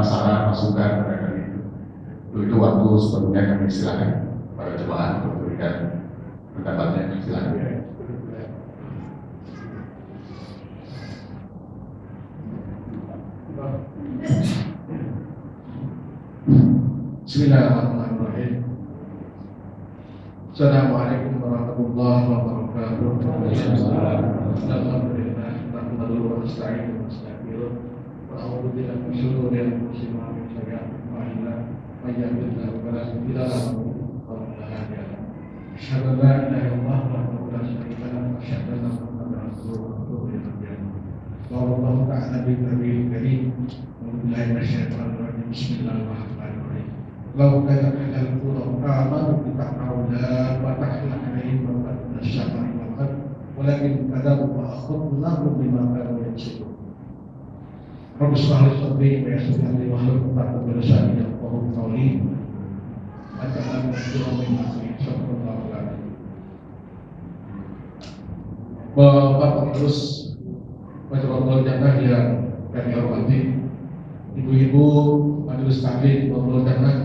saran masukan mereka itu waktu sebelumnya kami silakan para jemaah untuk memberikan pendapatnya. Silakan. Bismillahirrahmanirrahim. Assalamualaikum warahmatullahi wabarakatuh. Alhamdulillah, nahmaduhu wa nasta'inuhu wa nastaghfiruh. Wa a'udzu billahi min shururi anfusina wa min sayyi'ati a'malina. May yahdihillahu fala mudilla lahu wa man yudlil asyhadu an la ilaha illallah wahdahu la syarika lahu wa asyhadu anna Muhammadan abduhu wa rasuluhu. Sallallahu ta'ala bi nabiyil karim. Wa billahi minasyaitonir rajim. Bismillahirrahmanirrahim. Lau kana kadal qur'an amanu bi ta'awla wa tahla alaihim wa qadna syamari wal qad walakin kadabu wa akhadnahum bima kanu yaksibun. Rabbi shrah li sadri wa yassir li amri wahlul 'uqdatam min lisani yafqahu qawli. Waj'alna min amri sallallahu alaihi. Bapak pengurus Majelis Jannah yang kami hormati, ibu-ibu Majelis Taklim Majelis Jannah,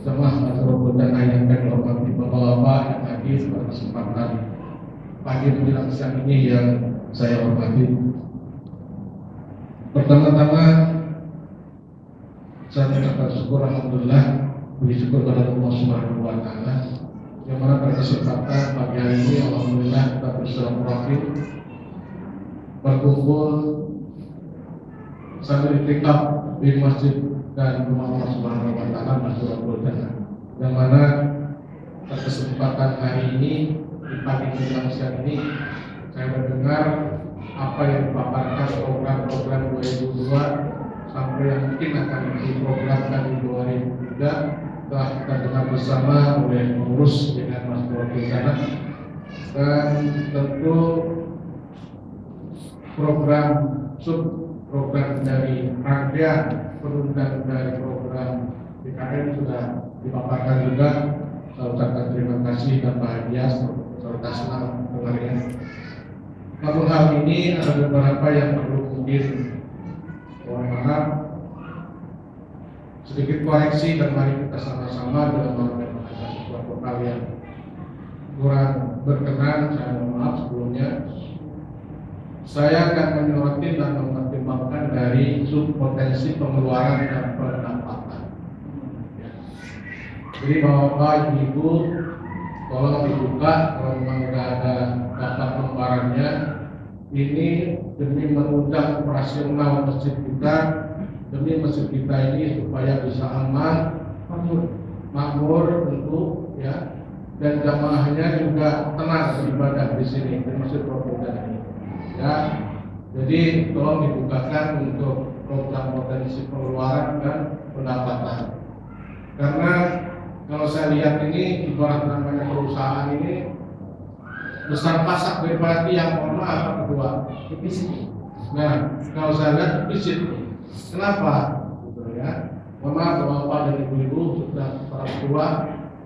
jemaah Majelis Jannah yang kami hormati, bapak-bapak yang hadir pada kesempatan pagi menjelang siang ini yang saya hormati. Pertama-tama saya mengucapkan syukur, alhamdulillah, puji syukur kepada Allah Subhanahu wa taala yang mana pada kesempatan pagi hari ini alhamdulillah kita bersilaturahim berkumpul sambil itikaf di masjid dan rumah Allah Subhanahu wa taala Masjidul Jannah, yang mana pada kesempatan hari ini di pagi menjelang siang ini saya mendengar apa yang dipaparkan program-program 2002 sampai yang mungkin akan diprogramkan di 2003 telah kita dengar bersama oleh pengurus dengan Masjidul Jannah, dan tentu program dari rangkaian penunjang dari program PKN sudah dipaparkan juga. Saya ucapkan terima kasih dan bahagia serta senang dengarnya. Namun hal ini ada beberapa yang perlu mungkin mohon maaf, sedikit koreksi, dan mari kita sama-sama dalam mengamalkan sesuatu hal yang kurang berkenan. Saya mohon maaf sebelumnya. Saya akan menyoroti dan mempertimbangkan dari subpotensi pengeluaran dan pendapatan. Jadi bapak ibu tolong dibuka kalau memang tidak ada daftar lembarannya. Ini demi menunjang operasional masjid kita, demi masjid kita ini supaya bisa aman, makmur tentu ya, dan jamaahnya juga tenang beribadah di sini di Masjid Provinsi ini. Ya, jadi tolong dibukakan untuk program potensi pengeluaran dan pendapatan. Karena kalau saya lihat ini ibarat namanya perusahaan ini besar pasak daripada yang mohon maaf kedua defisit. Nah, kalau saya lihat defisit, kenapa? Gitu ya. Mohon maaf bapak dan ibu-ibu sudah orang tua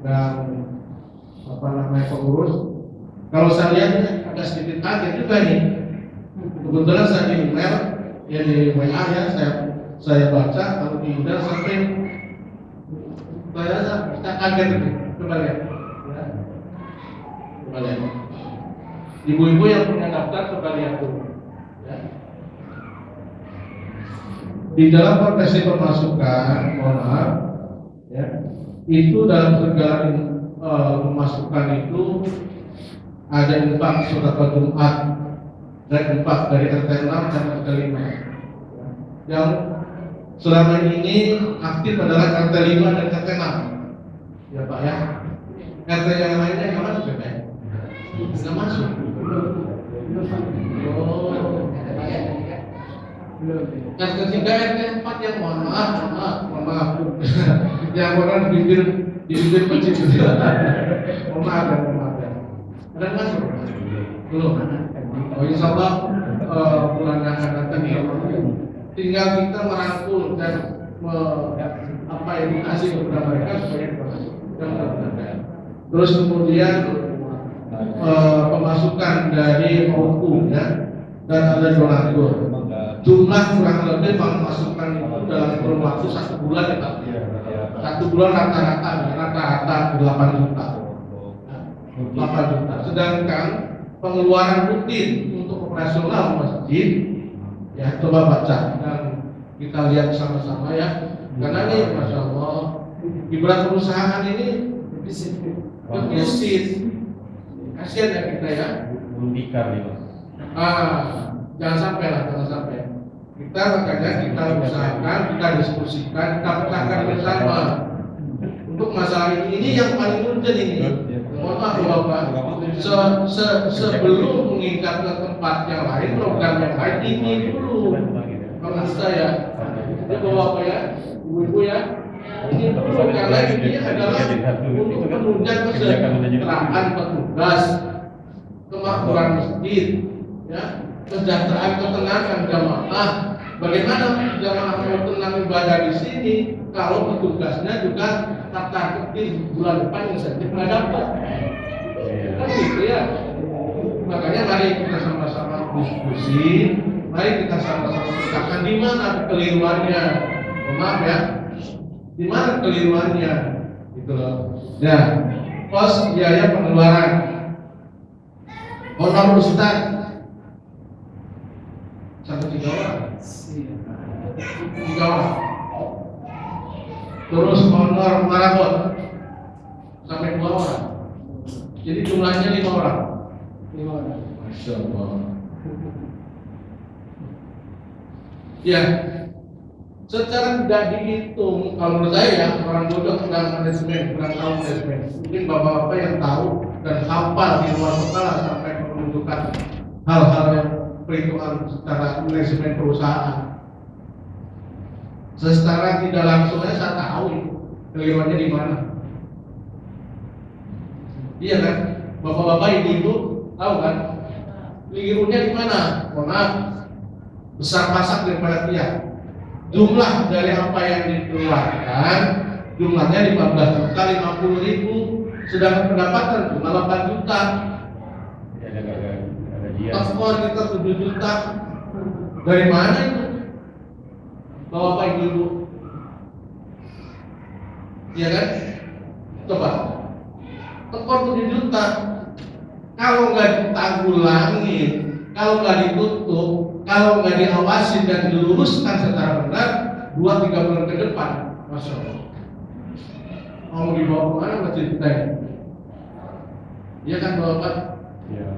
dan pengurus. Kalau saya lihat agak sedikit kaget juga nih. Kebetulan saya di email, ya di WA ya, saya baca, lalu kemudian sampai saya kaget nih. Coba lihat, ya. Coba lihat. Ibu-ibu yang punya daftar, coba lihat dulu. Ya. Di dalam potensi pemasukan, mohon maaf, ya, itu dalam segala pemasukan itu ada infak sedekah Jumat dan infak dari RT 6 dan RT 5. Yang selama ini aktif adalah RT 5 dan RT 6. Ya Pak ya. RT yang lainnya nggak masuk ya Pak? Nggak masuk. Oh. RT 3, RT 4 yang mohon maaf. Yang orang bibir masjid itu. Mohon maaf ya. Ada yang masuk? Belum. Oh, insya Allah bulan yang akan datang ya. Tinggal kita merangkul dan edukasi kepada mereka supaya masuk. Terus kemudian pemasukan dari OU ya, dan ada donatur. Jumlah kurang lebih pemasukan itu dalam kurun waktu 1 bulan ya Pak. 1 bulan rata-rata 8 juta. 8 juta. Sedangkan pengeluaran rutin untuk operasional masjid, ya coba baca dan kita lihat sama-sama ya. Karena ini Masya Allah, ibarat perusahaan ini defisit. Kasihan ya kita ya. Jangan sampai. Kita makanya kita usahakan, kita diskusikan, kita pecahkan bersama. Untuk masalah ini yang paling urgent ini. Mohon maaf Bapak, sebelum mengikat ke tempat yang lain, program yang lain ini dulu. Kalau saya, ini Bapak ya, Ibu-ibu ya, ini dulu karena ini adalah untuk menunjang kesejahteraan petugas, kemakmuran masjid, ya, kesejahteraan ketenangan jamaah. Bagaimana jamaah mau tenang ibadah di sini kalau petugasnya juga targetin bulan depan insentif nggak dapat? Kan gitu ya. Makanya mari kita sama-sama diskusi, mari kita sama-sama pecahkan di mana kekeliruannya. Maaf ya, di mana kekeliruannya? Gitu loh. Ya, pos biaya pengeluaran. Honor Ustaz 1 3 orang. 3 orang. Terus honor maraton sampai 2 orang. Jadi jumlahnya 5 orang. 5 orang. Masya Allah. Ya, secara tidak dihitung, kalau menurut saya ya, orang bodoh kurang manajemen, kurang tahu manajemen. Mungkin bapak-bapak yang tahu dan hafal di luar kepala sampai menunjukkan hal-hal yang perhitungan secara manajemen perusahaan. Secara tidak langsung saya tahu keliruannya di mana. Iya kan, bapak-bapak ibu-ibu tahu kan, kelirunya di mana? Mohon maaf, besar pasak daripada tiang. Jumlah dari apa yang dikeluarkan jumlahnya 15 juta 50 ribu, sedangkan pendapatan cuma 8 juta. Ekspor kita 7 juta. Dari mana itu? Bapak ibu, iya kan? Coba tekor 7 juta. Kalau nggak ditanggulangi, kalau nggak ditutup, kalau nggak diawasi dan diluruskan secara benar, 2-3 bulan ke depan, Masya Allah, mau dibawa kemana masjid kita ini? Iya kan Bapak? Iya.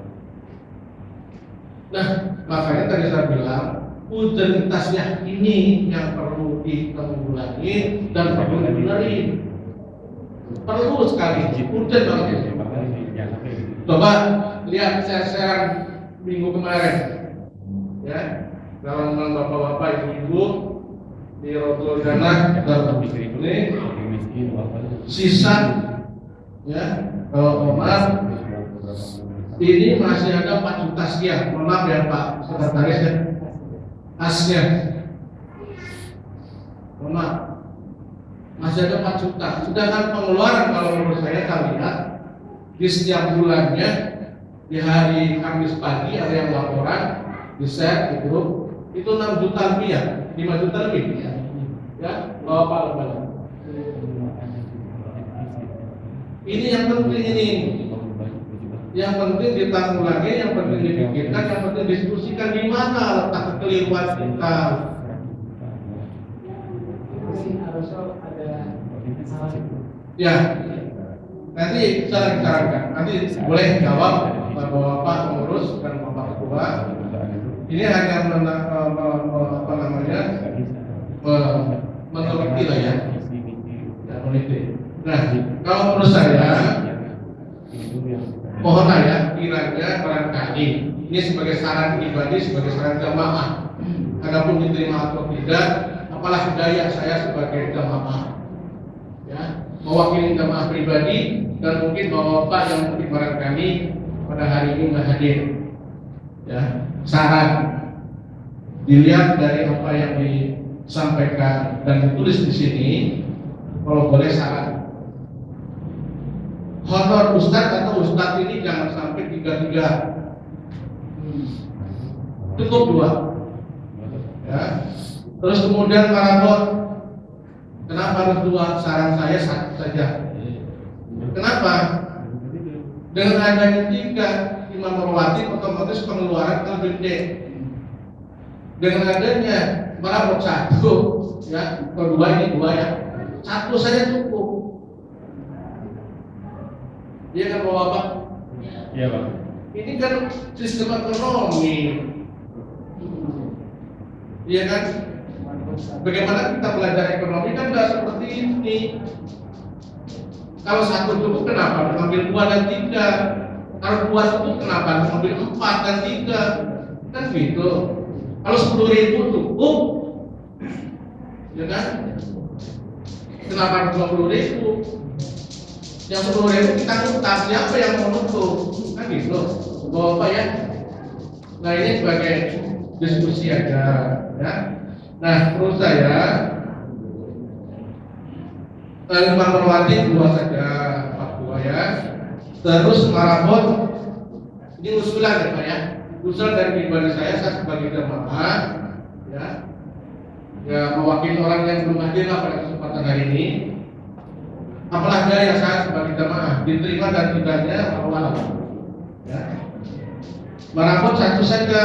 Nah, makanya tadi saya bilang utilitasnya ini yang perlu ditanggulangi dan perlu dibenerin. Perlu sekali, urgent banget. Coba lihat share minggu kemarin, ya, kalau bapak-bapak ibu-ibu di Rotul Jannah ini sisa, ya, kalau Omar ini masih ada 4 juta sekian. Mohon maaf ya Pak Sekretaris ya, asnya, mohon maaf, masih ada 4 juta. Sedangkan pengeluaran kalau menurut saya lihat di setiap bulannya, di hari Kamis pagi ada yang laporan di share di grup itu 6 juta lebih ya, 5 juta lebih ya, Bapak lembaga. Ini yang penting ini, yang penting ditanggulangi, yang penting dipikirkan, yang penting diskusikan di mana letak kekeliruan kita. Ya, nanti saya sarankan, nanti boleh jawab bapak-bapak pengurus dan bapak ketua. Ini hanya meneliti lah ya, meneliti. Nah, kalau menurut saya, mohonlah ya, kiranya barangkali ini sebagai saran pribadi, sebagai saran jamaah. Adapun diterima atau tidak, apalah daya saya sebagai jamaah, ya, mewakili jamaah pribadi dan mungkin bapak yang mungkin barangkali pada hari ini nggak hadir, ya, saran dilihat dari apa yang disampaikan dan ditulis di sini, kalau boleh saran. Honor ustadz atau ustadz ini jangan sampai 3-3. cukup 2. Ya. Terus kemudian marabot, kenapa harus 2? Saran saya 1 saja. Kenapa? Dengan adanya 3 imam rawatib otomatis pengeluaran lebih gede. Dengan adanya marabot 1, ya, kalau 2 ini 2 ya, 1 saja cukup. Iya kan Bapak? Iya Pak. Ini kan sistem ekonomi. Iya kan? Bagaimana kita belajar ekonomi kan nggak seperti ini. Kalau 1 cukup kenapa mengambil 2 dan 3? Kalau 2 cukup kenapa mengambil 4 dan 3? Kan gitu. Kalau 10.000 cukup, ya kan? Kenapa 20.000? Yang 10.000 kita utang, siapa yang mau nutup? Kan gitu, Bapak ya. Nah ini sebagai diskusi aja, ya. Nah terus saya Imam Rawatib 2 saja, Pak 2 ya. Terus marabot ini usulan ya Pak ya. Usulan dari pribadi saya sebagai jamaah, ya, mewakili orang yang belum hadir pada kesempatan hari ini. Apalah daya saya sebagai jamaah diterima dan tidaknya Allah. Ya. Marabot 1 saja.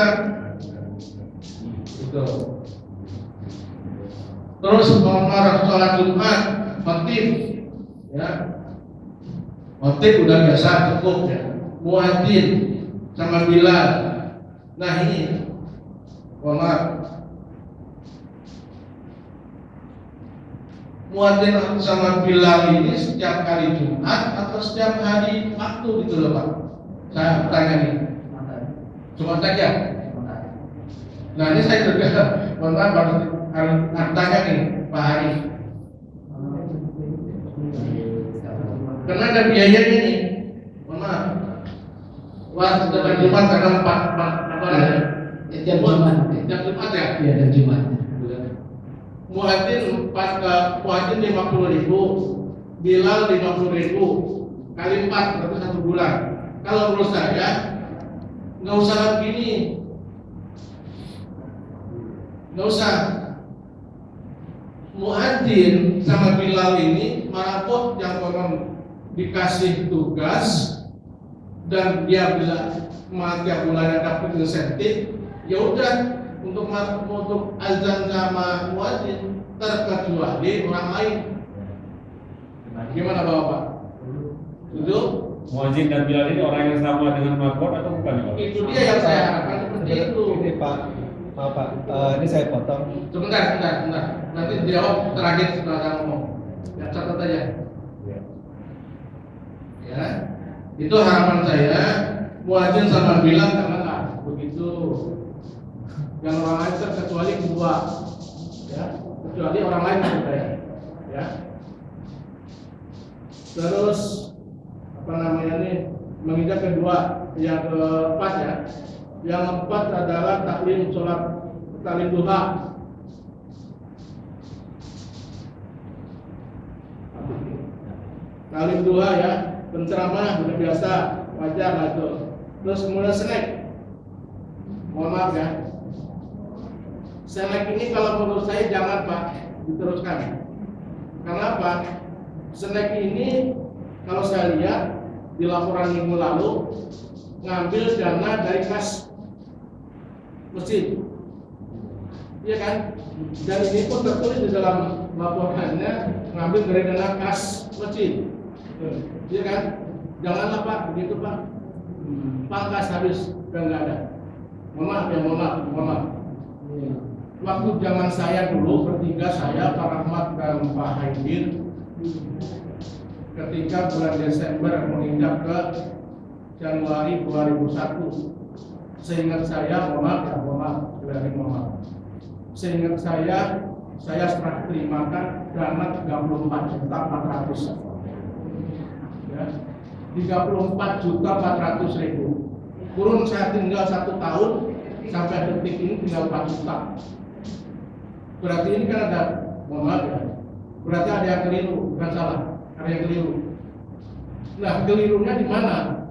Itu. Terus mengarah sholat Jumat, khotib, ya. Khotib udah biasa cukup ya. Muadzin sama Bilal. Nah ini, mohon maaf. Muadzin sama Bilal ini setiap kali Jumat atau setiap hari waktu gitu loh Pak? Saya tanya nih. Cuma saja. Nah ini saya juga mohon maaf harus tanya nih Pak Hari. Karena ada biayanya nih. Mohon maaf. Wah setiap Jumat karena apa ya? Tiap Jumat. Tiap Jumat ya? Iya, dan Jumat. Muadzin 50.000, Bilal 50.000, kali 4 berarti 1 bulan. Kalau menurut saya nggak usah begini, nggak usah. Muadzin sama Bilal ini marabot yang konon dikasih tugas dan dia bilang tiap bulannya dapat insentif, ya udah. Untuk azan sama muadzin terkecuali orang lain. Gimana Bapak? Setuju? Muadzin dan Bilal ini orang yang sama dengan marbot atau bukan Pak? Itu dia yang saya harapkan seperti itu. Ini Pak, maaf Pak, ini saya potong. Sebentar. Nanti dijawab terakhir setelah saya ngomong. Ya catat aja. Ya, itu harapan saya. Muadzin sama Bilal janganlah begitu. Yang orang lain terkecuali 2, ya, kecuali orang lain juga ya. Terus apa namanya nih, menginjak kedua, yang keempat ya. Yang keempat adalah taklim duha. Taklim duha ya, penceramah udah biasa, wajar lah itu. Terus kemudian snack. Mohon maaf ya. Snack ini kalau menurut saya jangan Pak diteruskan. Karena apa? Snack ini kalau saya lihat di laporan minggu lalu ngambil dana dari kas masjid, iya kan? Dan ini pun tertulis di dalam laporannya ngambil dari dana kas masjid, iya kan? Janganlah Pak begitu Pak. Pangkas habis dan nggak ada. Mohon maaf. Waktu zaman saya dulu bertiga, saya Pak Rahmat dan Pak Haidir, ketika bulan Desember menginjak ke Januari 2001, seingat saya, mohon maaf, seingat saya serah terimakan dana 34.400.000, ya, 34.400.000. Kurun saya tinggal 1 tahun sampai detik ini tinggal 4 juta. Berarti ini kan ada, mohon maaf ya, berarti ada yang keliru, bukan salah, ada yang keliru. Nah, kelirunya di mana?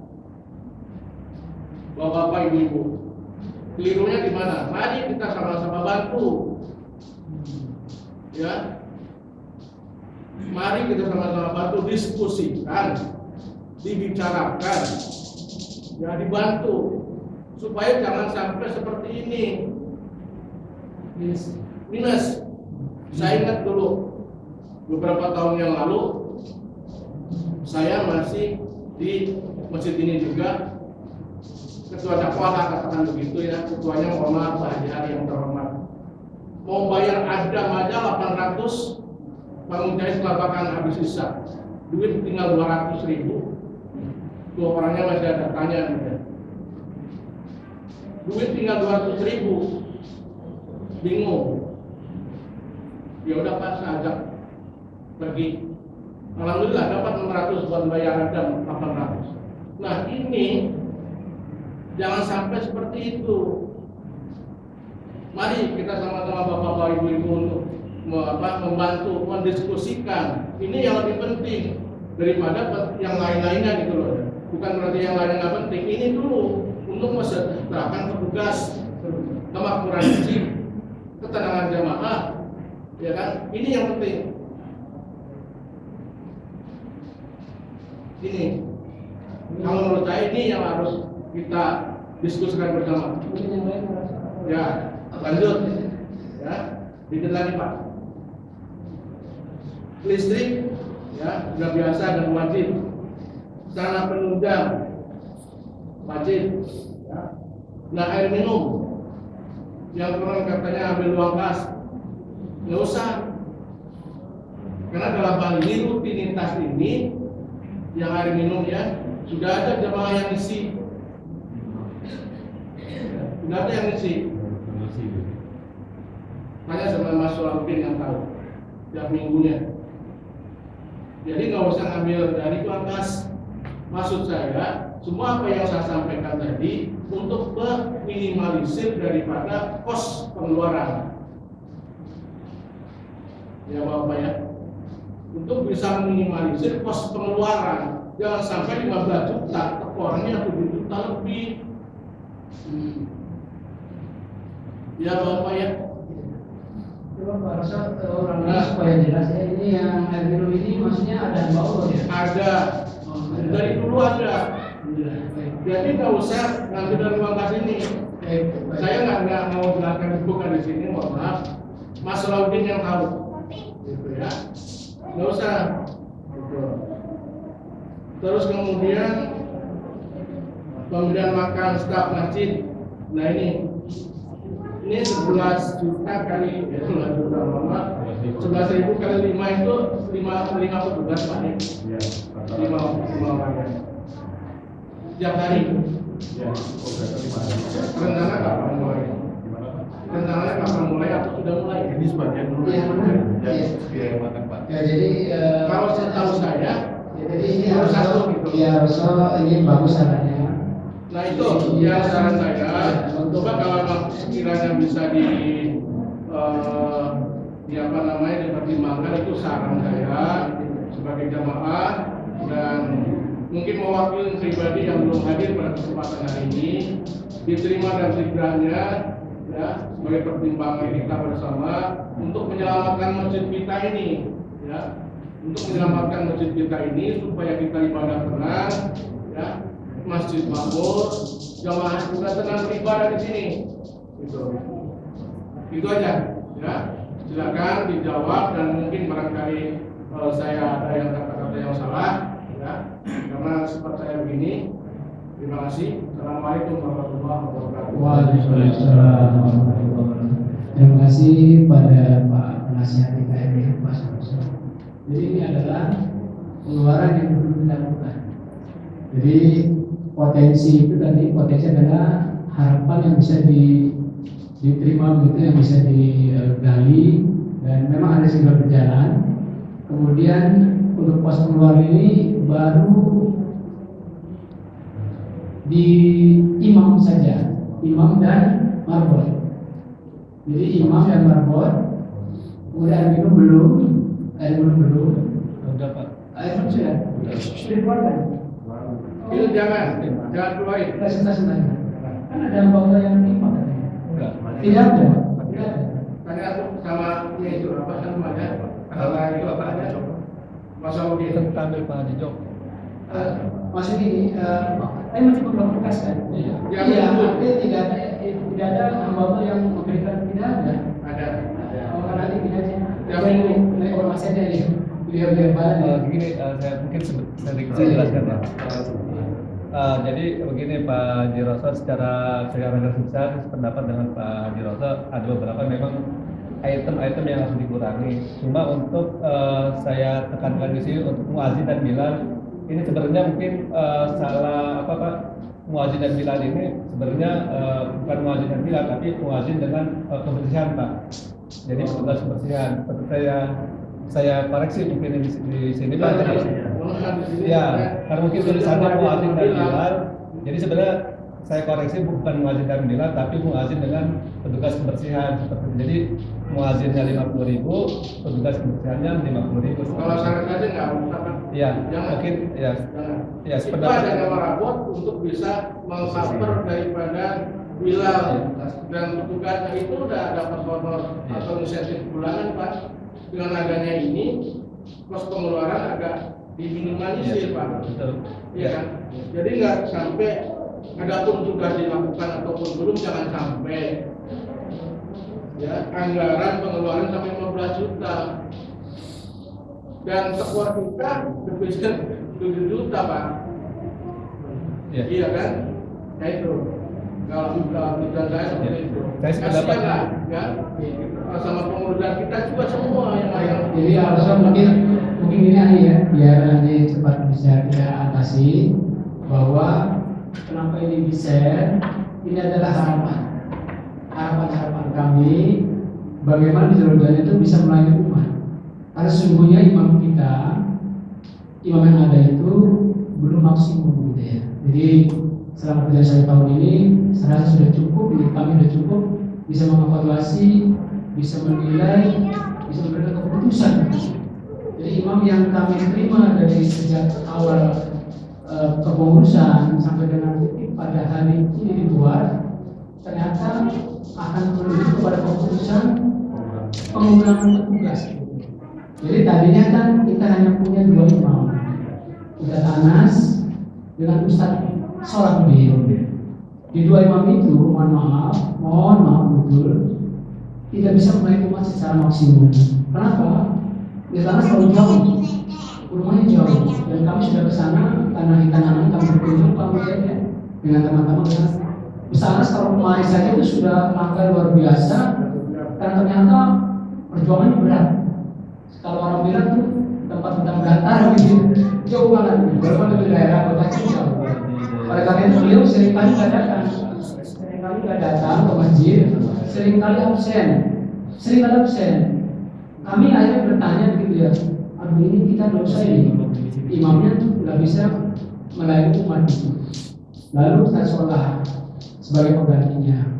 Bapak-bapak, ibu-ibu, kelirunya di mana? Mari kita sama-sama bantu. Ya. Mari kita sama-sama bantu, diskusikan, dibicarakan, ya dibantu supaya jangan sampai seperti ini. Minus. Saya ingat dulu beberapa tahun yang lalu saya masih di masjid ini juga, ketua dakwah katakan begitu ya, ketuanya mohon maaf Pak Haji Ari yang terhormat, mau bayar adam aja 800, bangun jahit kelabakan habis sisa, duit tinggal 200.000, tuh orangnya masih ada tanya gitu. Duit tinggal 200.000, bingung. Ya udah Pak, saya ajak pergi. Alhamdulillah dapat 600 buat bayar adam 800. Nah ini jangan sampai seperti itu. Mari kita sama-sama bapak-bapak, ibu-ibu untuk membantu, mendiskusikan. Ini yang lebih penting daripada yang lain-lainnya gitu loh. Bukan berarti yang lainnya nggak penting. Ini dulu untuk mesejahterakan petugas, kemakmuran masjid, ketenangan jamaah, ya kan? Ini yang penting. Ini, kalau menurut saya ini yang harus kita diskusikan bersama. Ya, lanjut. Ya, dikit lagi Pak. Listrik, ya, sudah biasa dan wajib. Sarana penunjang, wajib. Ya. Nah, air minum, yang orang katanya ambil uang kas, nggak usah. Karena dalam hal ini rutinitas ini, yang air minum ya, sudah ada jemaah yang isi. Sudah ada yang isi. Tanya sama Mas Sulaudin yang tahu tiap minggunya. Jadi nggak usah ngambil dari uang kas. Maksud saya, semua apa yang saya sampaikan tadi untuk meminimalisir daripada kos pengeluaran. Ya Bapak ya, untuk bisa meminimalisir kos pengeluaran, jangan sampai 15 juta, orangnya 7 juta lebih. Ya Bapak ya. Pak Rasa, orangnya supaya jelas ya, ini yang air minum ini maksudnya ada bau ya? Ada, dari dulu ada. Jadi nggak usah ngambil dari uang kas ini. Saya nggak mau jelaskan bukan di sini, mohon maaf. Mas Sulaudin yang tahu, gitu ya. Nggak usah. Gitu. Terus kemudian pemberian makan staf masjid. Nah ini 11 juta kali 11 juta mama, 11.000 kali 5 itu 5 petugas Pak ya. 5 orang. Setiap hari. Ya, Rencana kapan mulai? Rencananya kapan mulai atau sudah mulai? ini sebagian dulu Yang mana? ya, Iya. biaya makan Pak. Ya jadi Kalau setahu saya, ya, jadi ini harus harus satu gitu. ya harus ini bagus sarannya. nah itu yang saran saya. Coba kalau memang sekiranya bisa apa namanya dipertimbangkan, itu saran saya sebagai jamaah, dan mungkin mewakili pribadi yang belum hadir pada kesempatan hari ini, diterima dan tidaknya ya sebagai pertimbangan kita bersama untuk menyelamatkan masjid kita ini, ya, untuk menyelamatkan masjid kita ini supaya kita ibadah tenang, ya, masjid makmur, jamaah juga tenang beribadah di sini. Itu aja, ya. Silakan dijawab, dan mungkin barangkali saya ada yang kata-kata yang salah, ya, karena sifat saya begini. Terima kasih. Assalamualaikum warahmatullahi wabarakatuh. Waalaikumsalam warahmatullahi wabarakatuh. Terima kasih pada Pak Penasihat IKM Pak Saroso. Jadi ini adalah pengeluaran yang perlu dilakukan. Jadi potensi itu tadi, potensi adalah harapan yang bisa diterima begitu, yang bisa digali, dan memang ada segala berjalan. Kemudian untuk pos pengeluaran ini baru di imam saja, imam dan marbot. Jadi imam dan marbot, kemudian air minum belum, Udah Pak. air minum sudah dikeluarkan. Itu jangan keluarin. Sebentar. Kan ada bangga yang imam. Tidak ada. Tidak ada. Tanya aku sama ya itu apa namanya? Karena itu apa ada? Masalah di Tampil Pak Haji Jok. Maksud gini, saya masih belum bekas kan? Iya. Iya, artinya tidak ada hamba yang memberikan, tidak ada. ada. Oh, nanti tidak aja. Yang Saya ini. informasi aja ya. Beliau balik. Begini, saya mungkin sedikit saya jelaskan ya. Jadi begini Pak Jiroso, secara garis besar sependapat dengan Pak Jiroso, ada beberapa memang item-item yang harus dikurangi. Cuma untuk saya tekankan di sini untuk muazin dan bilal ini sebenarnya mungkin salah apa Pak, muazin dan bilal ini sebenarnya bukan muazin dan bilal tapi muazin dengan kebersihan Pak. Jadi petugas kebersihan. Seperti saya koreksi mungkin di sini Pak. Ya, karena mungkin tulisannya muazin dan bilal. Jadi sebenarnya saya koreksi bukan muazin dan bilal tapi muazin dengan petugas kebersihan seperti itu. Jadi muazinnya 50.000, petugas kebersihannya 50.000. Kalau syarat aja nggak usah kan? Iya, Jangan. mungkin ya. Jangan. Ya, Itu sependapat. ada nama rapot untuk bisa meng-cover daripada Bilal dan petugasnya itu udah dapat honor atau insentif bulanan Pak. Dengan adanya ini kos pengeluaran agak diminimalisir Pak. Betul. Iya kan? Jadi nggak sampai adapun tugas dilakukan ataupun belum, jangan sampai ya anggaran pengeluaran sampai 15 juta dan tekor kita defisit 7 juta Pak. Iya. Iya kan? Ya itu. Kalau kita saya seperti itu. Saya sependapat. Kasihan lah, ya. Sama pengurusan kita juga semua yang lain. Jadi harusnya mungkin ini ahli ya, biar nanti cepat bisa kita atasi bahwa kenapa ini bisa, ini adalah harapan kami bagaimana Jalur itu bisa melayani umat. Karena sesungguhnya imam yang ada itu belum maksimum gitu ya. Jadi selama kerja 1 tahun ini saya rasa sudah cukup, jadi kami sudah cukup bisa mengevaluasi, bisa menilai, bisa memberikan keputusan. Jadi imam yang kami terima dari sejak awal kepengurusan sampai dengan titik pada hari ini dibuat, ternyata akan menuju kepada keputusan pengurangan petugas. Jadi tadinya kan kita hanya punya 2 imam, Ustaz Anas dengan Ustaz Solabudin. Di 2 imam itu, mohon maaf betul, tidak bisa melayani umat secara maksimum. Kenapa? Di sana selalu jauh, rumahnya jauh, dan kami sudah ke sana karena hitangan kami berkunjung kami ya, dengan teman-teman ke sana. Ustaz Anas kalau kemarin saja itu sudah langkah luar biasa, karena ternyata perjuangannya berat. Kalau orang bilang tuh tempat kita berdatar gitu, jauh banget, walaupun di daerah kotanya jauh. Oleh karena itu beliau seringkali nggak datang ke masjid, seringkali absen. Kami akhirnya bertanya begitu ya, aduh ini kita dosa ini, imamnya tuh nggak bisa melayani umat itu. Lalu kita sholat sebagai penggantinya.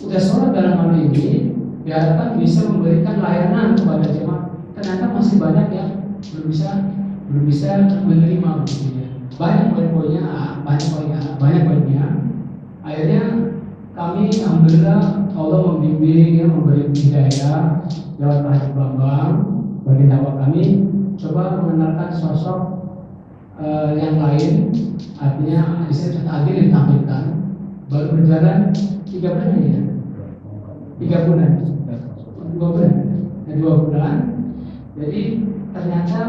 Udah sholat dalam hal ini diharapkan bisa memberikan layanan kepada jemaah. Ternyata masih banyak yang belum bisa menerima begitu ya. Banyak poinnya. Akhirnya kami alhamdulillah Allah membimbing, ya, memberi hidayah lewat Pak Haji Bambang bagi dakwah kami coba mengenalkan sosok yang lain, artinya di sini Ustaz Adil ditampilkan baru berjalan 3 bulan ya, 3 bulan, 2 bulan. Jadi ternyata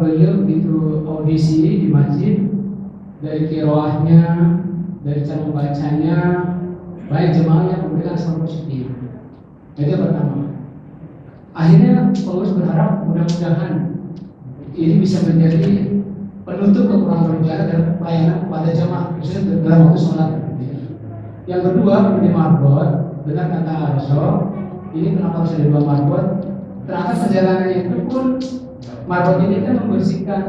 beliau begitu audisi di masjid, dari kiroahnya, dari cara membacanya, baik jemaah yang memberikan respon positif. Jadi yang pertama. Akhirnya pengurus berharap mudah-mudahan ini bisa menjadi penutup kekurangan berjalan dalam pelayanan kepada jemaah, khususnya dalam waktu sholat. Yang kedua, di marbot, benar kata Arso, ini kenapa harus ada 2 marbot? Ternyata perjalanan itu pun marbot ini kan membersihkan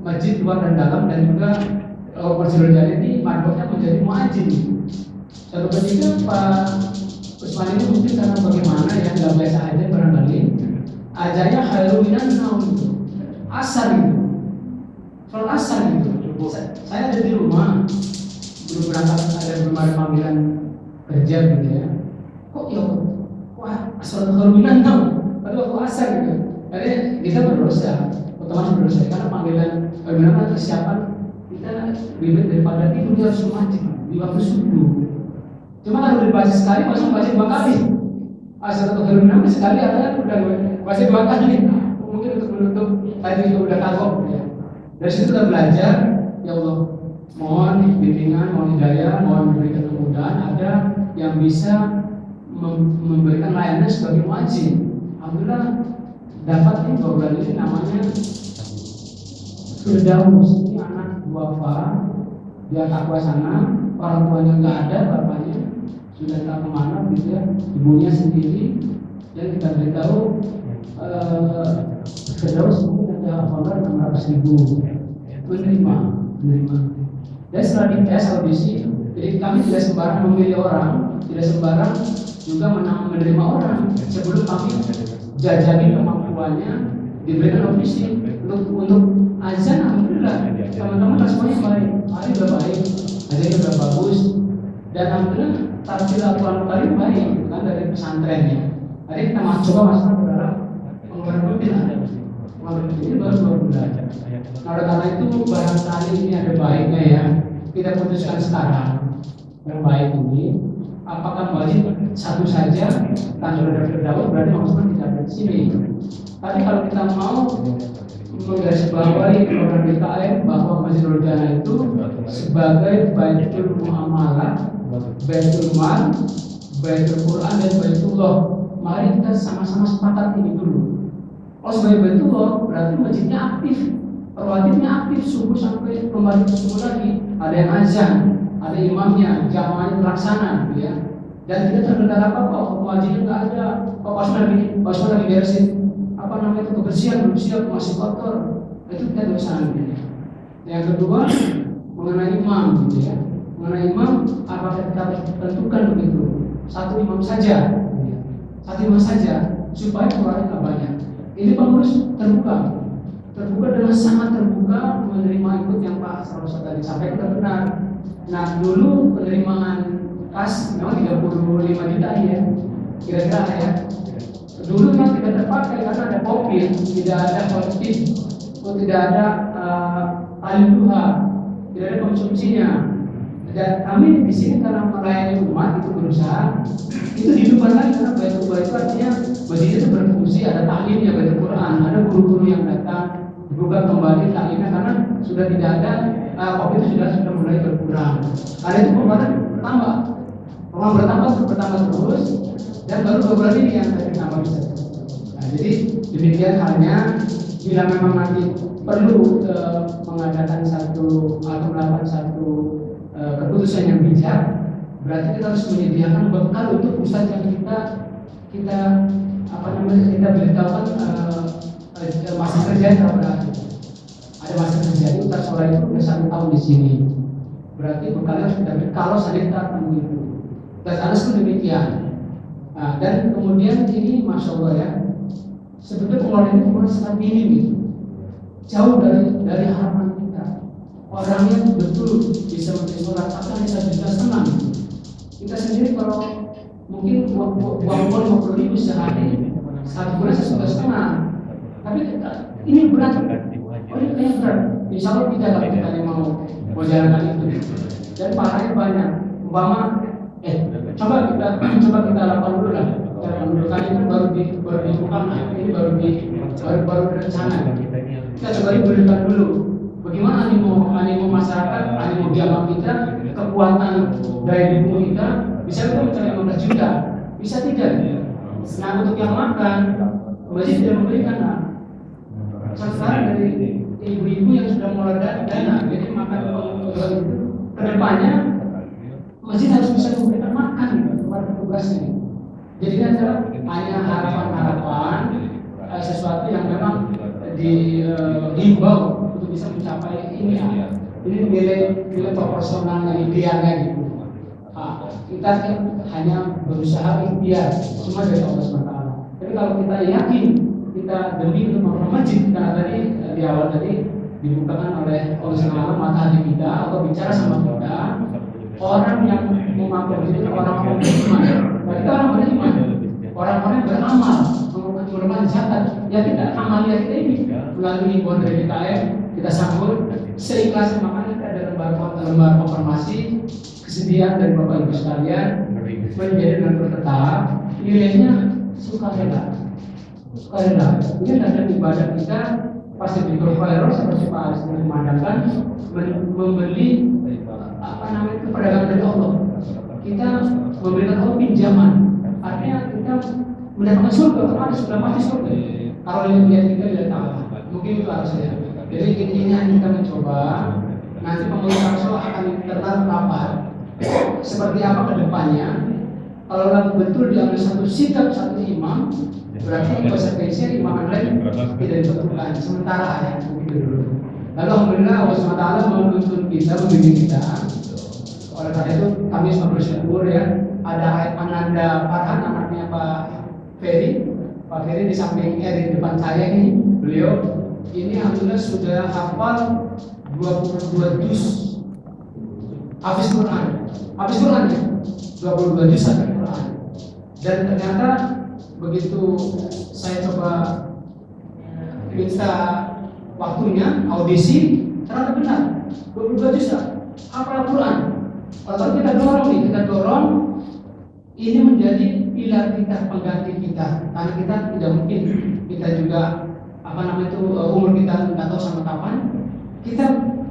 masjid luar dan dalam, dan juga Masjidul Jalil ini marbotnya menjadi muadzin. Satu ketika Pak Usman ini mungkin karena bagaimana ya nggak biasa aja barangkali ajarnya khairuminan naum itu asar gitu, soal asar gitu. Saya ada di rumah belum berangkat, ada panggilan kerja gitu ya. kok ya wah asal keruminan tau tapi waktu asar gitu jadi kita berdosa otomatis berdosa karena panggilan bagaimana kesiapan kita lebih daripada itu dia harus wajib di waktu subuh. Cuma kalau dibaca sekali langsung baca 2 kali asal keruminan sekali artinya udah baca 2 kali mungkin untuk menutup tadi itu udah kagok ya. Dari situ kita belajar ya Allah mohon bimbingan, mohon hidayah, mohon memberikan kemudahan ada yang bisa memberikan layanan sebagai muadzin. Alhamdulillah dapat nih program ini namanya Firdaus. Ini anak duafa dia takwa sana, orang tuanya nggak ada, bapaknya sudah tak kemana gitu ya, ibunya sendiri. Dan kita beritahu Firdaus mungkin ada honor 600.000 menerima. Dan setelah dites audisi, jadi kami tidak sembarang memilih orang, tidak sembarang juga menerima orang. Sebelum kami jajaki kemampuannya, diberikan audisi untuk azan. Alhamdulillah teman-teman responnya baik, hari sudah baik, azannya sudah bagus, dan alhamdulillah tartil Al-Quran Karim baik kan dari pesantrennya. Hari kita coba masuk ke dalam pengeluaran rutin ada. Ini baru 2 bulan. Nah, karena itu barangkali ini ada baiknya ya kita putuskan sekarang yang baik ini apakah wajib satu saja tanpa ada Firdaus berarti maksudnya tidak ada di sini. Tapi kalau kita mau menggarisbawahi program BKM bahwa Masjidul Jannah itu sebagai baitul muamalah, baitul mal, baitul Quran dan baitullah, mari kita sama-sama sepakat ini dulu. Kalau sebagai baitullah berarti masjidnya aktif, rawatibnya aktif subuh sampai kembali ke subuh lagi, ada yang azan, ada imamnya, jamaahnya terlaksana, gitu ya. Dan tidak terkendala apa-apa, wajibnya nggak ada, pas lagi beresin apa namanya itu kebersihan belum siap masih kotor, itu kita dosa. Yang kedua mengenai imam, gitu ya. Mengenai imam, apakah kita harus tentukan begitu? Satu imam saja, supaya keluarnya nggak banyak. Ini pengurus terbuka dengan sangat terbuka menerima ikut yang Pak Saroso tadi sampaikan benar. Nah dulu penerimaan kas memang 35 juta ya, kira-kira ya. Dulu memang tidak terpakai karena ada COVID, tidak ada kolektif, tidak ada alim duha, tidak ada konsumsinya. Dan kami di sini karena melayani umat itu berusaha itu dihidupkan lagi karena baitul itu artinya masjid itu berfungsi, ada taklimnya baitul Quran, ada guru-guru yang datang dibuka kembali taklimnya karena sudah tidak ada COVID itu sudah mulai berkurang. Karena itu penguatan bertambah terus dan baru 2 bulan ini yang tadi tambah bisa. Nah, jadi demikian halnya bila memang nanti perlu mengadakan satu atau melakukan satu keputusan yang bijak, berarti kita harus menyediakan bekal untuk ustadz yang kita beritahukan masa kerja terhadap ada masa kerja itu ustadz sekolah itu udah 1 tahun di sini, berarti bekalnya harus kita beri kalau sadar akan begitu. Dan anas pun demikian. Nah, dan kemudian ini masya Allah ya, sebetulnya pengelolaan ini kurang sangat minim gitu, jauh dari harapan kita. Orangnya betul bisa menjadi sholat apa hanya 1,5 juta. Kita sendiri kalau mungkin uang 50.000 sehari, 1 bulan 1,5 juta. Tapi ini berat. Oh ini kayak berat. Insya Allah kita kalau kita mau jalankan itu. Dan pahalanya banyak. Umpama coba kita lakukan dulu lah. Cara menentukan itu baru dibuka, ini baru berencana. Kita coba diberikan dulu. Bagaimana animo masyarakat, animo jamaah kita, kekuatan daya dukung kita bisa kita mencapai 15 juta, bisa tidak? Nah untuk yang makan, masjid tidak memberikan. Sekarang dari ibu-ibu yang sudah mulai dana, jadi makan kedepannya masjid harus bisa memberikan makan kepada petugasnya. Jadi adalah hanya harapan-harapan sesuatu yang memang dihimbau untuk bisa mencapai ini ya. Ini nilai proporsionalnya idealnya gitu. Kita hanya berusaha ikhtiar cuma dari Allah SWT. Tapi kalau kita yakin kita demi untuk membangun masjid, karena tadi di awal tadi dibukakan oleh Allah SWT mata hati kita atau bicara sama kita, orang yang mengaku itu orang beriman. Berarti orang beriman orang-orang yang beramal mengeluarkan zakat. Ya kita amalia kita ini melalui himbauan dari DKM kita sambut seikhlasnya. Makanya kita ada lembar konfirmasi kesediaan dari Bapak Ibu sekalian menjadi donatur tetap, nilainya sukarela. Ini adalah ibadah kita pasti di provider seperti Pak Aris memandangkan membeli perdagangan dari Allah. Kita memberikan Allah pinjaman, artinya kita mendapatkan surga. Ada sudah pasti surga. Kalau lihat kita tidak tahu, mungkin itu harusnya. Jadi intinya kita mencoba nanti pemerintah akan internal rapat seperti apa kedepannya. Kalau betul diambil satu sikap satu imam, berarti konsekuensinya imam lain tidak dibutuhkan sementara ya begitu dulu. Lalu alhamdulillah Allah SWT menuntun kita, membimbing kita. Oleh karena itu kami semua bersyukur ya, ada Ananda Farhan anaknya Pak Ferry. Pak Ferry di sampingnya di depan saya ini, beliau ini alhamdulillah sudah hafal 22 juz Hafiz Quran ya, 22 juz Hafiz Quran. Dan ternyata begitu saya coba minta waktunya audisi, ternyata benar 22 juz hafal Quran. Kalau kita dorong ini menjadi pilar kita, pengganti kita, karena kita tidak mungkin kita juga umur kita nggak tahu sampai kapan. Kita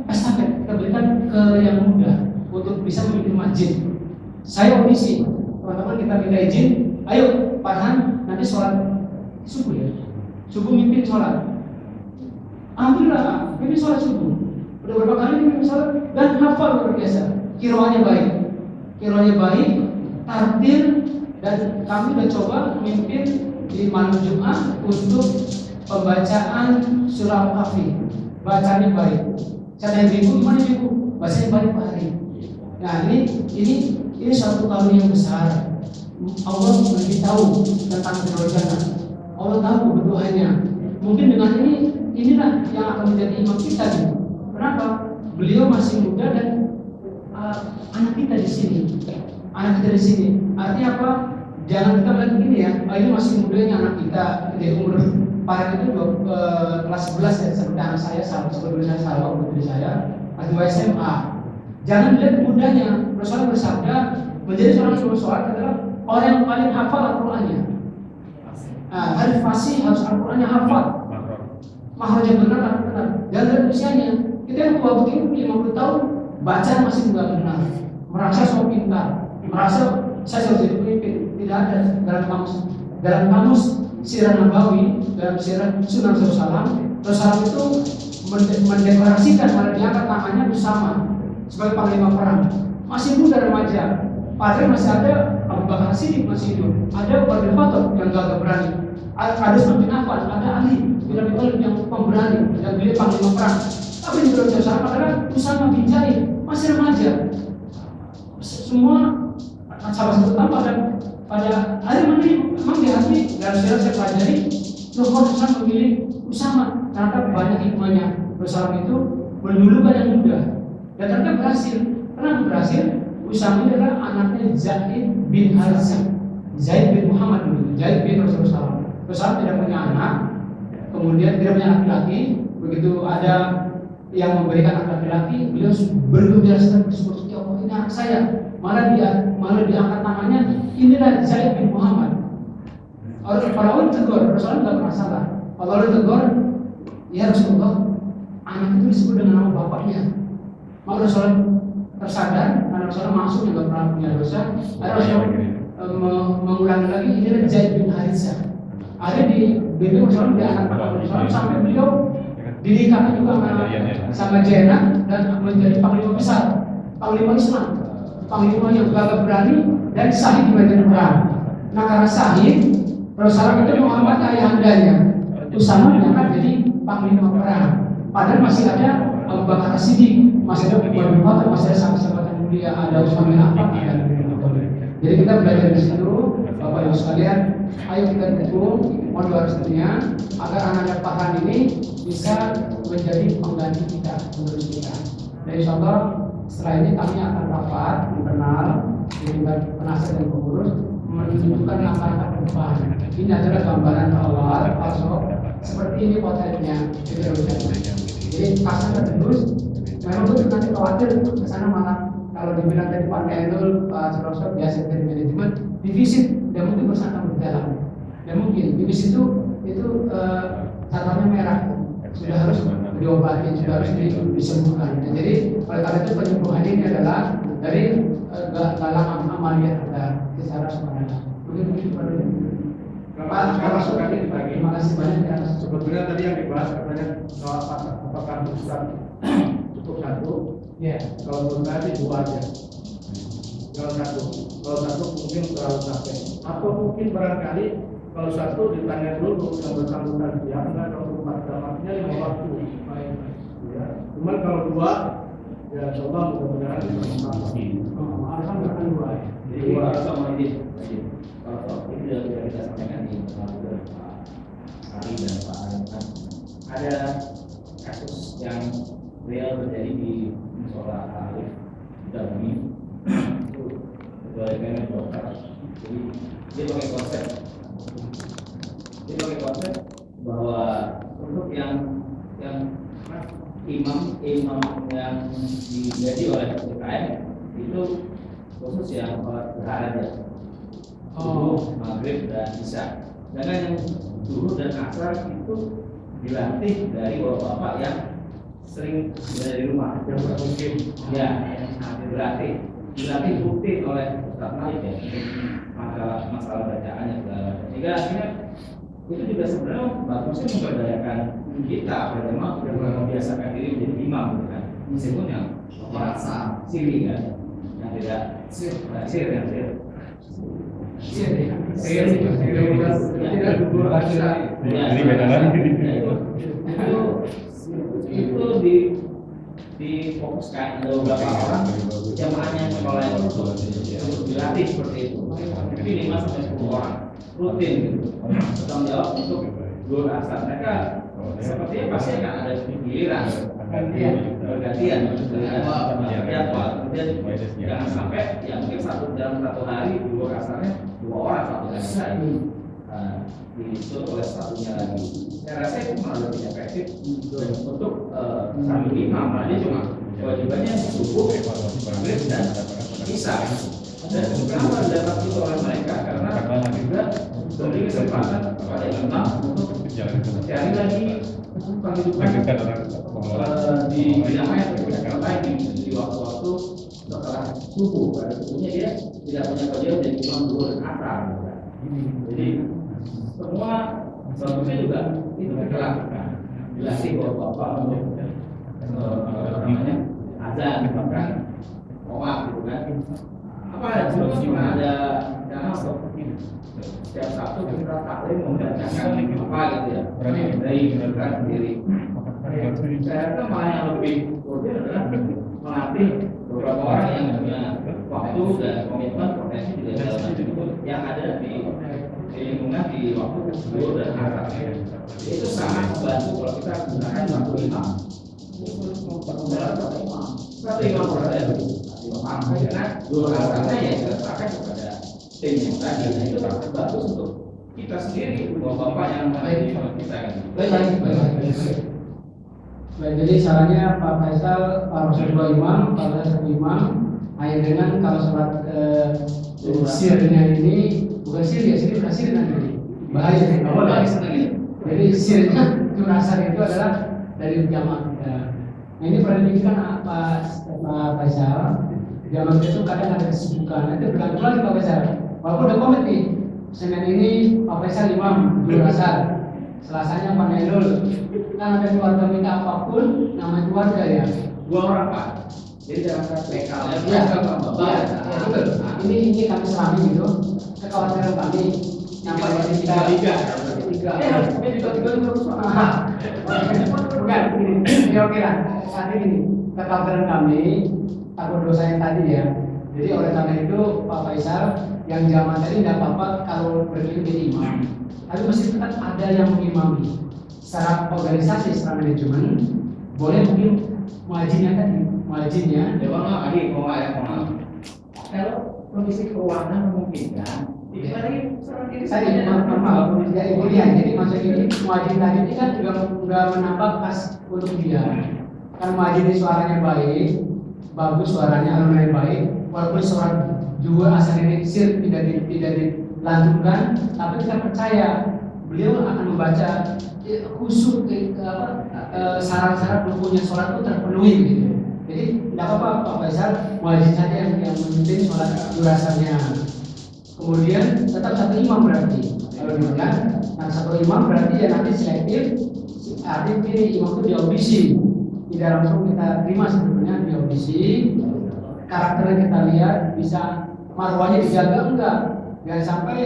estafet, kita berikan ke yang muda untuk bisa memimpin masjid. Saya audisi, teman-teman kita minta izin, ayo Farhan nanti sholat subuh ya, subuh mimpin sholat. Alhamdulillah, ini sholat subuh. Udah berapa kali mimpin sholat dan hafal luar biasa. Kiroahnya baik, tartil, dan kami udah coba mimpin di malam Jumat untuk pembacaan surah Al-Kahfi. Bacanya baik. Saya tanya ibu, gimana ibu? Bacanya baik Pak Hari. Nah ini suatu karunia yang besar. Allah memberitahu tentang kerojanan. Allah tahu kebutuhannya. Mungkin dengan inilah yang akan menjadi imam kita gitu. Kenapa? Beliau masih muda dan anak kita di sini. Artinya apa? Jangan kita bilang begini ya. Ini masih mudanya anak kita di umur Farhan itu kelas 11 ya, seperti anak saya, sebelum saya salah putri saya masih SMA. Jangan lihat mudanya. Rasulullah bersabda, menjadi seorang sholat adalah orang yang paling hafal Al-Qur'annya. Harus fasih, harus Al-Qur'annya hafal. Mahrajnya benar. Jangan lihat usianya. Kita yang tua begini 50 tahun baca masih nggak benar, merasa so pintar, merasa saya harus jadi pemimpin. Tidak ada dalam kamus Sirah Nabawi, dalam Sirah Sunan Rasulullah itu mendeklarasikan pada diangkat tangannya bersama sebagai panglima perang. Masih muda remaja, padahal masih ada Abu Bakar Siddiq masih hidup, ada Umar bin Khattab yang gagah berani, ada Utsman bin Affan, ada Ali bin Abi Thalib yang pemberani dan beliau panglima perang. Tapi di dalam Rasulullah padahal Usama bin Zaid masih remaja. Semua sahabat pada hari ini memang di hati dan saya pelajari Rasulullah SAW memilih Usama ternyata banyak hikmahnya. Rasulullah itu mendulukan yang muda dan ternyata berhasil. Kenapa berhasil? Usama adalah anaknya Zaid bin Harithah, Zaid bin Muhammad dulu, Zaid bin Rasulullah. Rasulullah tidak punya anak, kemudian tidak punya laki-laki. Begitu ada yang memberikan anak laki-laki, beliau bergembira sekali bersyukur, ya Allah ini anak saya. Malah diangkat tangannya, inilah Zaid bin Muhammad. Orang tegur, Rasulullah tidak pernah salah. Kalau orang tegur, ya Rasulullah, anak itu disebut dengan nama bapaknya. Maka Rasulullah tersadar, karena Rasulullah masuk yang tidak pernah punya dosa. Rasulullah mengulangi lagi, inilah Zaid bin Harithah. Ada di bibir Rasulullah diangkat tangan Rasulullah sampai beliau dinikahkan juga sama Zainab dan menjadi panglima besar, panglima Islam. Panglima yang gagah berani dan sahih di medan perang. Nah karena sahih, Rasulullah itu Muhammad ayahandanya. Usama diangkat jadi panglima perang. Padahal masih ada Abu Bakar Siddiq, masih ada Umar bin Khattab, masih ada sahabat-sahabat yang mulia, ada Utsman bin Affan. Jadi kita belajar di situ, Bapak Ibu sekalian, ayo kita dukung modal restunya agar anak-anak Farhan ini bisa menjadi pengganti kita, penerus kita. Dan insya Allah setelah ini kami akan rapat internal di tingkat penasihat dan pengurus menentukan bukan gambaran ke depan. Ini adalah gambaran awal, pasok. Seperti ini potretnya, jadi pasang terus. Memang itu nanti khawatir ke sana malah kalau dibilang tadi Pak Kairul, Pak Suroso biasa dari manajemen, divisit dan mungkin bersama berjalan. Dan mungkin divisit itu catatannya merah, sudah harus diobati, sudah harus disembuhkan. Dan jadi oleh karena itu penyembuhan ini adalah dari galang amaliyah kita secara sukarela. Mungkin pada Pak Suroso tadi terima kasih banyak ya atas. Sebetulnya tadi yang dibahas katanya soal apakah pusat cukup satu? Ya. Kalau menurut saya sih 2 aja. Kalau satu mungkin terlalu capek. Atau mungkin barangkali kalau satu ditanya dulu yang bersangkutan siap enggak, kalau rumah dalamnya 5 waktu. Ya. Cuman kalau 2 ya coba mudah-mudahan bisa mengatasi. Alhamdulillah 2. Jadi kalau sama ini, kalau ini sudah kita sampaikan di Pak Ari dan Pak Arifan, ada kasus yang real terjadi di musola Arif Dami itu keluarganya dokter. Jadi dia pakai konsep bahwa untuk yang imam yang digaji oleh PKM itu khusus yang sholat berhari ya, subuh, maghrib dan isya. Sedangkan yang zuhur dan asar itu dilatih dari bapak-bapak yang sering berada di rumah, Yang mungkin ya, dilatih rutin oleh Ustaz Malik ya, masalah bacaannya segala macam. Sehingga akhirnya itu juga sebenarnya bagusnya memberdayakan kita berjamaah yang membiasakan diri menjadi imam, gitu kan. Meskipun yang merasa siri kan, yang tidak sir. tidak gugur hasil. Ini beda lagi. Itu difokuskan ada beberapa orang jamaahnya sekolah untuk dilatih seperti itu. Mungkin 5 sampai 10 orang rutin gitu. Bertanggung jawab untuk zuhur asar. Mereka sepertinya pasti akan ada giliran bergantian jadwal. Kemudian jangan sampai ya mungkin dalam satu hari zuhur asarnya 2 orang satu hari disuruh oleh satunya lagi. Saya rasa itu malah lebih efektif untuk satu imam. Dia cuma kewajibannya subuh, maghrib dan isya. Dan kenapa dapat itu oleh mereka? Karena juga memberi kesempatan kepada imam untuk cari lagi penghidupan di bidangnya di waktu-waktu setelah subuh. Pada subuhnya dia tidak punya kewajiban jadi imam zuhur dan asar. Jadi semua sebetulnya juga itu kita lakukan. Dilatih bapak-bapak untuk azan, bahkan ngomong gitu kan. Apa cuma ada dana setiap Sabtu kita taklim membacakan apa gitu ya dari gerakan sendiri. Saya rasa malah yang lebih urgent adalah melatih beberapa orang yang punya waktu dan komitmen potensi juga dalam yang ada di lingkungan di waktu zuhur dan asar. Itu sangat membantu kalau kita gunakan satu imam. Satu imam berada karena zuhur asarnya ya diserahkan kepada tim yang tadi. Nah itu bagus untuk kita sendiri, bapak-bapak yang ada di kita kan. Baik, jadi sarannya Pak Faisal, Pak Rosul 2 imam, Pak Faisal 1 imam. Hanya dengan kalau sholat sirnya ini bukan sir ya, sir bukan sir nanti bahaya. Jadi sirnya asar itu adalah dari jamaah. Nah ini pernah Pak Faisal. Jamaah itu kadang ada kesibukan. Itu bergantung lagi Pak Faisal. Walaupun udah komit nih, Senin ini Pak Faisal imam zuhur asar, Selasanya Pak Nailul. Kan ada keluarga minta apapun, nama keluarga ya. 2 orang Pak. Jadi dalam PKL Ya, betul. Ini kami selami gitu. Kekhawatiran kami yang paling kita tiga. Bukan, ini ya oke lah. Saat ini kekhawatiran kami takut dosa yang tadi ya. Jadi oleh karena itu Pak Faisal yang jamaah tadi tidak apa-apa kalau berdiri jadi imam. Tapi mesti tetap ada yang mengimami. Secara organisasi, secara manajemen, boleh mungkin muajinnya tadi, muajinnya. Ya bang, lagi kalau kondisi keuangan memungkinkan, Tadi maaf, tidak kemudian. Jadi maksud ini muadzin tadi ini kan juga nggak menambah pas untuk dia. Kan muadzin ini suaranya baik, bagus suaranya, alurnya baik. Walaupun suara dua asalnya sir tidak dilantunkan, tapi kita percaya beliau akan membaca khusyuk syarat-syarat rukunnya sholat itu terpenuhi gitu. Jadi tidak apa-apa Pak Faisal, muadzin saja yang memimpin sholat durasanya. Kemudian tetap satu imam berarti. Kalau dibilang, nah satu imam berarti ya nanti selektif. Artinya pilih imam itu diaudisi. Tidak langsung kita terima sebetulnya diaudisi. Karakternya kita lihat, bisa marwahnya dijaga enggak? Jangan sampai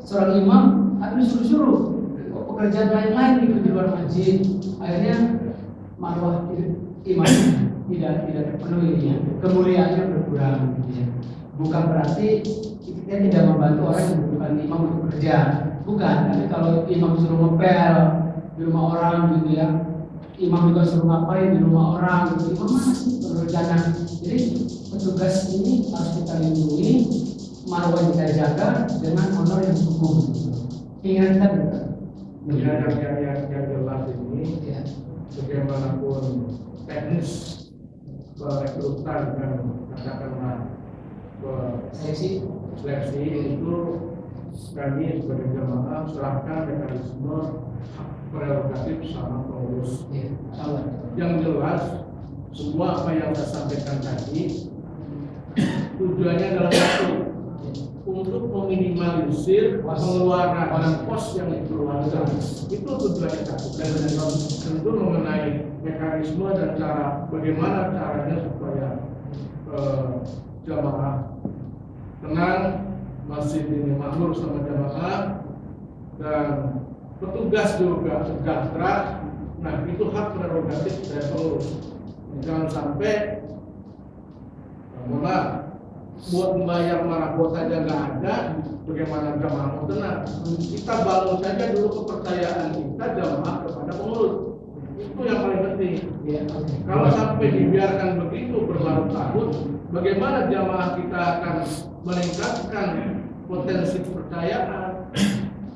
seorang imam atau disuruh-suruh pekerjaan lain-lain gitu di luar masjid. Akhirnya marwah imam tidak terpenuhi ya. Kemuliaannya berkurang gitu ya. Bukan berarti kita tidak membantu orang yang membutuhkan imam untuk bekerja, bukan. Tapi kalau imam suruh ngepel di rumah orang gitu ya, imam juga suruh ngapain di rumah orang gitu, imam masih berencana. Jadi petugas ini harus kita lindungi, marwah kita jaga dengan honor yang cukup. Ingat kita betul. Yang jelas ini Ya. bagaimanapun teknis perekrutan dan katakanlah Seleksi itu kami sebagai jamaah serahkan mekanisme prerogatif sama pengurus. ya, Allah. Yang jelas semua apa yang saya sampaikan tadi tujuannya adalah satu, untuk meminimalisir pengeluaran pos yang dikeluarkan. Itu tujuannya satu. Dan tentu mengenai mekanisme dan cara bagaimana caranya supaya jamaah tenang, masjid ini makmur sama jamaah, dan petugas juga sejahtera. Nah, itu hak prerogatif dari pengurus. Jangan sampai buat membayar marabot saja nggak ada, bagaimana jamaah mau tenang? Kita bangun saja dulu kepercayaan kita jamaah kepada pengurus. Itu yang paling penting. Ya, oke. Kalau sampai dibiarkan begitu berlarut-larut, bagaimana jamaah kita akan meningkatkan potensi kepercayaan?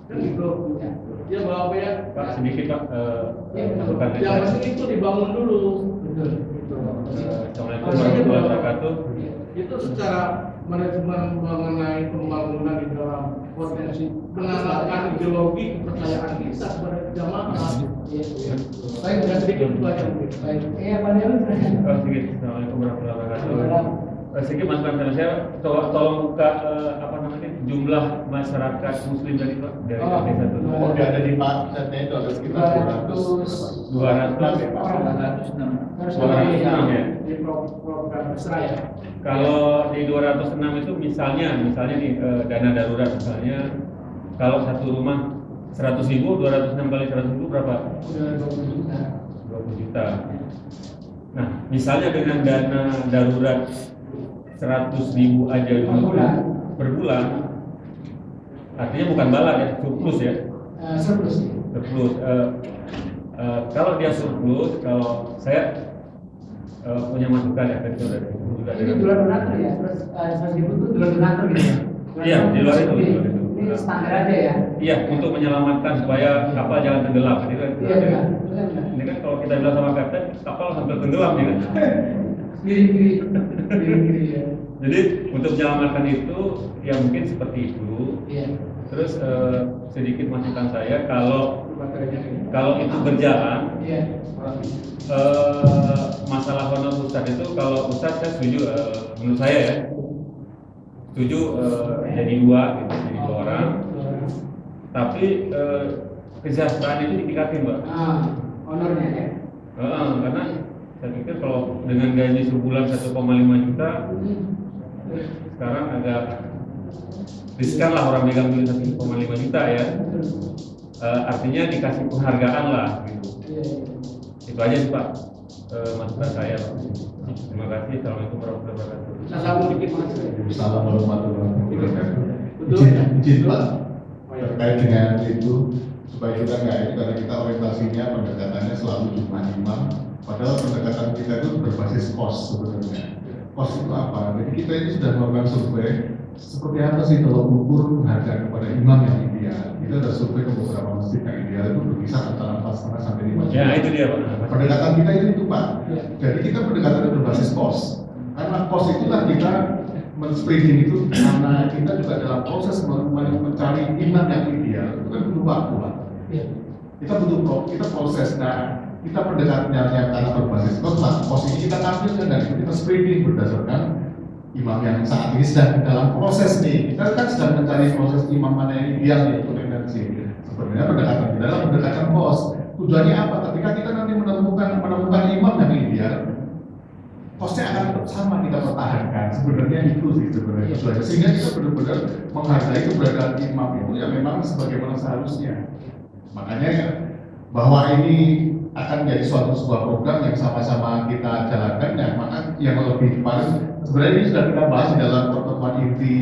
Kan gitu. Ya Bapak ya. Pak, sedikit Pak, masukan dari Yang saya. penting itu dibangun dulu. Betul. Assalamualaikum warahmatullahi wabarakatuh. Itu secara manajemen mengenai pembangunan di dalam potensi penanaman ideologi kepercayaan kita kepada jamaah. Baik, Dan sedikit belajar. baik. Iya, Pak Dewi. Sedikit. Assalamualaikum warahmatullahi wabarakatuh. Sedikit masukan dari saya, tolong buka jumlah masyarakat muslim dari Pak dari Oh. desa itu. Oh, dia ada di Pak setnya itu ada sekitar 200. 206 ya. Di program Israel. Kalau di 206 itu misalnya nih dana darurat misalnya, kalau satu rumah 100.000, 206 kali 100.000 berapa? Udah 20 juta. 20 juta. Nah, misalnya dengan dana darurat 100.000 aja dulu per bulan, artinya bukan balak ya, surplus ya. Surplus. Surplus. Kalau dia surplus, kalau saya punya masukan ya tadi sudah juga Ini di luar donatur ya, terus 100.000 itu di luar donatur gitu ya? Iya, di luar itu. Ini standar aja ya? Iya, untuk menyelamatkan supaya kapal jangan tenggelam. Ini kan, Iya, benar. ini kan kalau kita bilang sama kapten, kapal sampai tenggelam ya kan. Kiri-kiri ya. Jadi untuk menyelamatkan itu, ya mungkin seperti itu. Iya. Terus sedikit masukan saya, kalau Materinya ini. itu berjalan, Iya. masalah honor ustadz itu, kalau ustadz saya setuju, menurut saya ya, setuju jadi dua gitu, jadi 2 orang. Tapi kesejahteraan itu ditingkatin, Mbak. Honornya ya. Karena saya pikir kalau dengan gaji sebulan 1,5 juta, sekarang agak riskan lah orang megang duit 1,5 juta ya. Artinya dikasih penghargaan lah gitu. Iya. Itu aja sih Pak, masukan saya Pak. Terima kasih. Assalamualaikum warahmatullahi wabarakatuh. Saya sambung dikit mas. Assalamualaikum warahmatullahi wabarakatuh. Betul. Izin Pak, terkait dengan itu supaya kita nggak itu, karena kita orientasinya pendekatannya selalu jumlah imam, padahal pendekatan kita itu berbasis cost sebenarnya. Cost itu apa? Jadi kita ini sudah melakukan survei seperti apa sih kalau ukur harga kepada imam yang ideal? Kita sudah survei ke beberapa masjid yang ideal itu berkisar antara 4,5 sampai 5 juta. Ya itu dia Pak. Pendekatan kita itu Pak. Jadi kita pendekatan berbasis kos. Karena kos itulah kita men-spreading itu karena kita juga dalam proses mencari imam yang ideal itu kan butuh waktu Pak. Kita proses. Nah, kita pendekatannya karena berbasis kos, nah kos ini kita tampilkan dan kita spreading berdasarkan imam yang saat ini sedang dalam proses nih. Kita kan sedang mencari proses imam mana yang ideal nih untuk energi. Sebenarnya pendekatan kita adalah pendekatan kos. Tujuannya apa? Ketika kita nanti menemukan imam yang ideal, kosnya akan tetap sama kita pertahankan. Sebenarnya itu sih sebenarnya tujuannya. Sehingga kita benar-benar menghargai keberadaan imam itu yang memang sebagaimana seharusnya. Makanya ya, bahwa ini akan menjadi sebuah program yang sama-sama kita jalankan, ya maka yang lebih kemarin sebenarnya ini sudah kita bahas di dalam pertemuan inti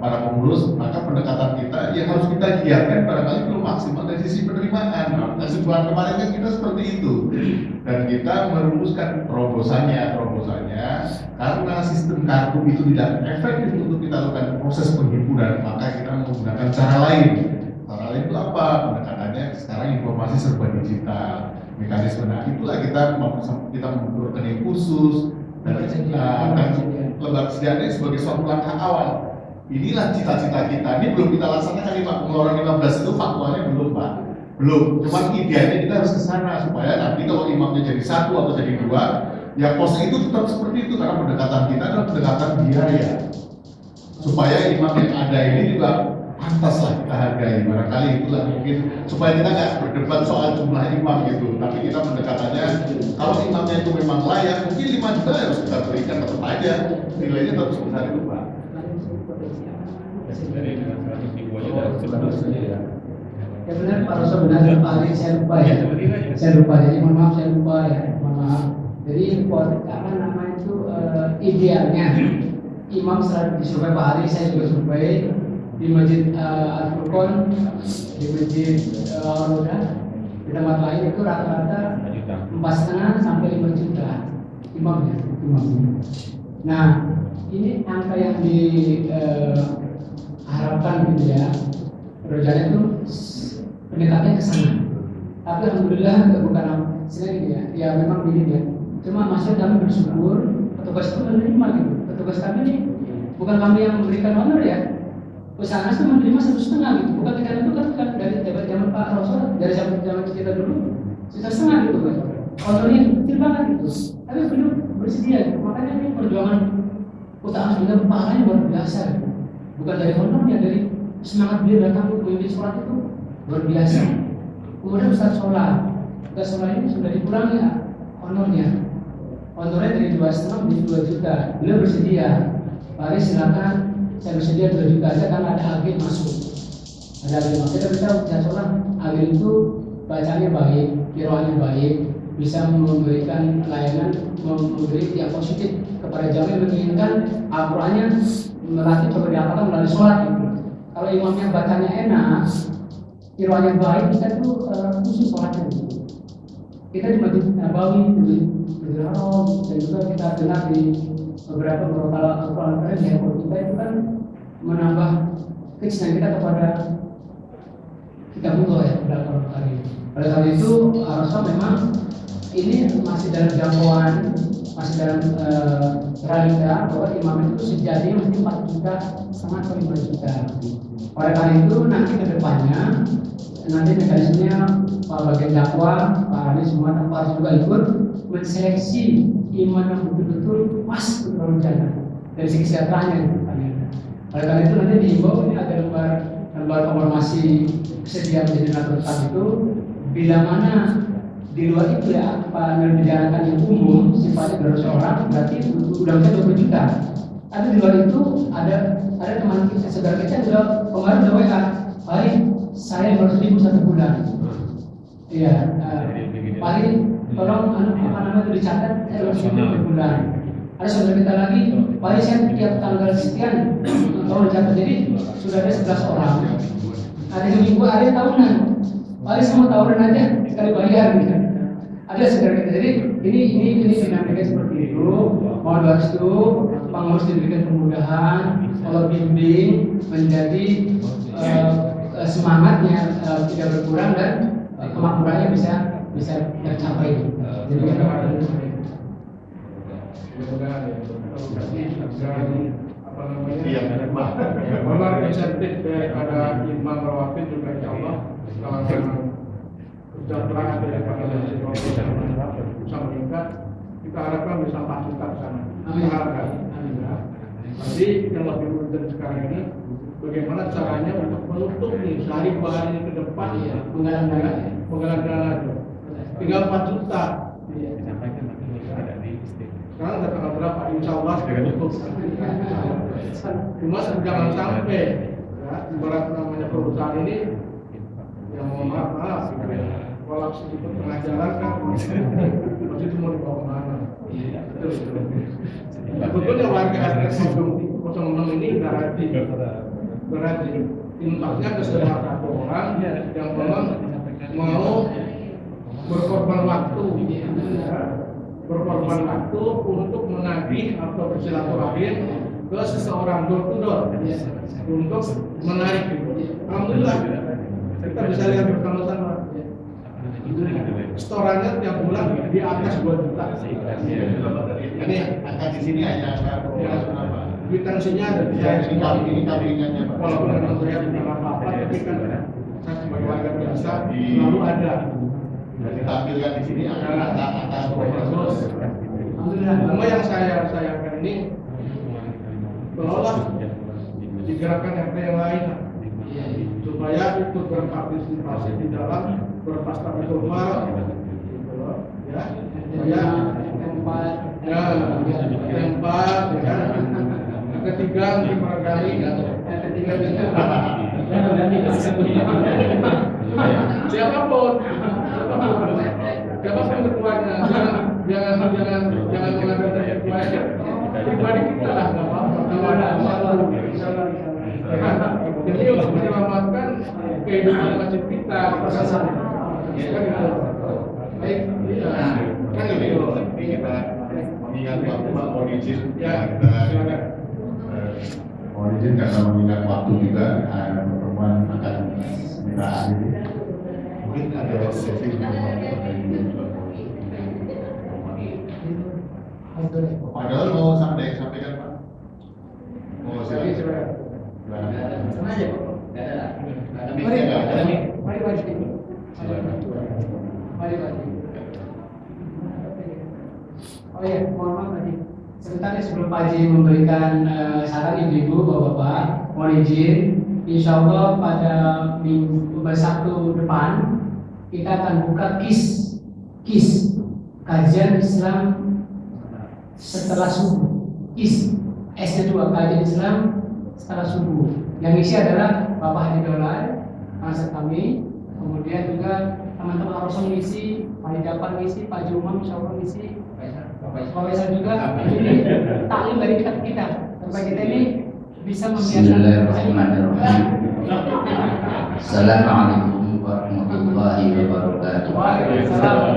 para pengurus. Maka pendekatan kita yang harus kita giatkan barangkali belum maksimal dari sisi penerimaan. Nah, sebulan kemarin kan kita seperti itu, dan kita merumuskan terobosannya karena sistem kartu itu tidak efektif untuk kita lakukan proses penghiburan, maka kita menggunakan cara lain. Cara lain itu apa? Pendekatannya sekarang informasi serba digital, mekanisme. Nah itulah kita membuat rekening khusus dan lembaga sedianya sebagai suatu langkah awal. Inilah cita-cita kita. Ini belum kita laksanakan nih Pak. Pengeluaran 15 itu faktualnya belum Pak. Belum. Cuman idealnya kita harus ke sana supaya nanti kalau imamnya jadi 1 atau jadi 2, ya posnya itu tetap seperti itu karena pendekatan kita adalah pendekatan biaya. Supaya imam yang ada ini juga pantas lah kita hargai. Barangkali itulah mungkin supaya kita nggak berdebat soal jumlah imam gitu, tapi kita pendekatannya kalau imamnya itu memang layak, mungkin 5 juta harus kita berikan, tetap aja nilainya tetap sebesar itu Pak. Dari dengan 100.000 aja udah sebesar ya. Ya benar Pak Roso, benar Pak Ali, saya lupa ya. Saya lupa, jadi mohon maaf saya lupa ya, mohon maaf. Jadi apa namanya itu idealnya imam setelah disurvei Pak Ali, saya juga survei di Masjid Al-Furqon, di Masjid Al-Huda, di tempat lain itu rata-rata 4,5 sampai 5 juta imamnya. Nah ini angka yang diharapkan gitu ya, pekerjaan itu pendekatannya ke sana. Tapi alhamdulillah bukan selain ya, ya memang begini ya. Cuma maksudnya kami bersyukur petugas itu menerima gitu. Petugas kami ini bukan kami yang memberikan honor ya. Pesanan itu menerima 1,5 gitu. Bukan kita itu kan dari zaman Pak Rasul, dari zaman kita dulu 1,5 gitu kan. Honornya kecil banget gitu. Tapi beliau bersedia gitu. Makanya ini perjuangan usaha juga pahalanya luar biasa gitu. Bukan dari honornya, dari semangat beliau datang untuk memimpin sholat itu luar biasa. Kemudian Ustaz Sholat ini sudah dikurangi ya honornya. Honornya dari 2,5 menjadi 2 juta. Beliau bersedia. Pak Aris silakan, saya bersedia 2 juta aja karena ada agil masuk. Ada agil masuk. Kita bisa Ustaz Sholat, agil itu bacanya baik, qiraatnya baik, bisa memberikan layanan, memberi yang positif kepada jamaah yang menginginkan Al-Qur'annya melatih coba diapakan melalui sholat gitu. Kalau imamnya bacanya enak, qiraatnya baik, kita tuh khusus sholatnya gitu. Kita di Masjid Nabawi, di Masjid Haram, dan juga kita dengar di beberapa Al-Quran di handphone kita itu kan menambah kecintaan kita kepada kitabullah ya, pada Al-Quran Karim. Oleh karena itu, Rasul memang ini masih dalam jangkauan, masih dalam realita bahwa imam itu sejatinya mesti 4 juta setengah atau 5 juta. Oleh karena itu nanti ke depannya nanti mekanismenya Pak bagian dakwah, Pak Anies semua harus juga ikut menseleksi imam yang betul-betul pas untuk rencana dari segi kesehatannya. Oleh karena itu nanti diimbau ini ada lembar konfirmasi kesediaan menjadi natur itu bila mana di luar itu ya Pak menjalankan yang umum sifatnya 200 orang berarti udah bisa 20 juta. Tapi di luar itu ada teman kita saudara kita udah kemarin udah WA, Pak saya 200.000 1 bulan. Iya, Pak tolong apa namanya dicatat saya 200.000 per bulan. Ada saudara kita lagi, Pak saya tiap tanggal sekian tolong dicatat. Jadi sudah ada 11 orang. Ada yang minggu, ada yang tahunan. Pak semua tahunan aja sekali bayar gitu. ada saudara kita. Jadi ini dinamika seperti itu. Mohon restu, pengurus diberikan kemudahan, Allah bimbing menjadi semangatnya tidak berkurang dan kemakmurannya bisa tercapai. Jadi kita mudah-mudahan ya dan apa namanya Iya, Pak. memang insentif daripada imam rawatib juga insya Allah kesejahteraan daripada bisa meningkat. Kita harapkan bisa 4 juta ke sana. Amin. Harapkan. Tapi yang lebih penting sekarang ini bagaimana caranya untuk menutup nih dari bahan ini ke depan ya menggalang dana itu. Tinggal 4 juta. Sekarang udah tanggal berapa? Insya Allah cukup. Cuma jangan sampai ya, ibarat namanya perusahaan ini yang mohon maaf kolaps di tengah jalan kan masih itu mau dibawa kemana? Sebetulnya warga RS 06 ini berarti impaknya ke salah satu orang yang memang mau berkorban waktu untuk menagih atau bersilaturahim ke seseorang door to door untuk menarik itu. Alhamdulillah kita bisa lihat bersama-sama setorannya tiap bulan di atas 2 juta. Ini angka di sini hanya angka berapa? Kwitansinya ada di Ini tabungannya Pak. walaupun memang saya bukan apa-apa, tapi kan saya sebagai warga biasa selalu ada. Dan ditampilkan di sini angka Terus, cuma yang saya sayangkan ini tolonglah digerakkan RT yang lain supaya ikut berpartisipasi di dalam berpastakatul faroh gitu loh ya supaya tempat ya kan ketiga mungkin barangkali ketiga itu siapapun ketuanya jangan mengambil dari ketuanya pribadi kita lah nggak apa-apa jadi untuk menyelamatkan kehidupan masjid kita kan gitu baik kan gitu kita mengingat waktu Pak, mohon izin ya kita silakan mohon izin karena mengingat waktu juga pertemuan akan kita akhiri. Mungkin ada sesi Padahal mau sampaikan Pak. Mau silakan. Sama aja Pak. Nggak ada lah. Mari. Oh iya, mohon maaf tadi. Sebentar sebelum Pak Haji memberikan saran ibu-ibu, bapak-bapak, mohon izin. Insya Allah pada minggu Sabtu depan kita akan buka KIS kajian Islam setelah subuh. KIS S2 kajian Islam setelah subuh. Yang isi adalah Bapak Hadi Dolai, masa kami, kemudian juga teman-teman Arosong ngisi, Pak Hidapan ngisi, Pak Jumam insya Allah ngisi, Pak Faisal juga. Ini taklim dari kita supaya kita ini bisa membiasakan. Bismillahirrahmanirrahim. Assalamualaikum warahmatullahi wabarakatuh. Waalaikumsalam.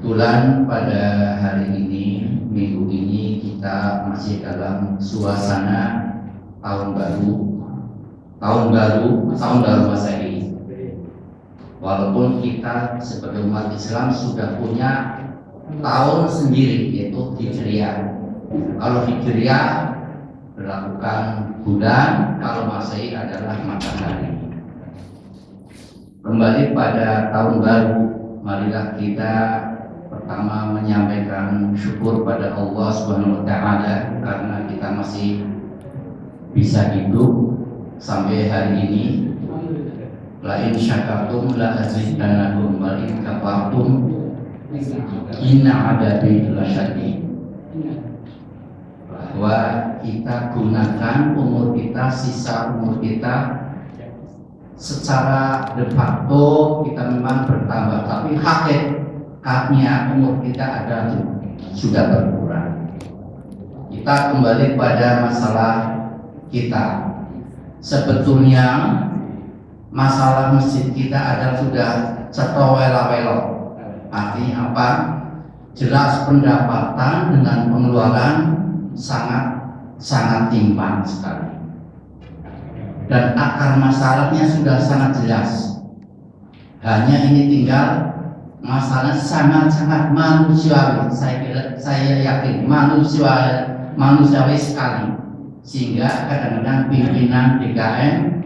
Kebetulan pada hari ini, minggu ini kita masih dalam suasana tahun baru Masehi. Walaupun kita sebagai umat Islam sudah punya tahun sendiri yaitu Hijriah. Kalau Hijriah berlakukan bulan, kalau Masehi adalah matahari. Kembali pada tahun baru, marilah kita pertama menyampaikan syukur pada Allah Subhanahu wa taala karena kita masih bisa hidup sampai hari ini. La in syakartum la azidannakum wa in kafartum inna adabi lasyadid. Bahwa kita gunakan umur kita, sisa umur kita secara de facto kita memang bertambah, tapi hakikatnya umur kita sudah berkurang. Kita kembali pada masalah kita. Sebetulnya masalah masjid kita adalah sudah cetowela-welo. Artinya apa? Jelas pendapatan dengan pengeluaran sangat timpang sekali. Dan akar masalahnya sudah sangat jelas. Hanya ini tinggal masalah sangat manusiawi. Saya yakin manusiawi sekali. Sehingga kadang-kadang pimpinan DKM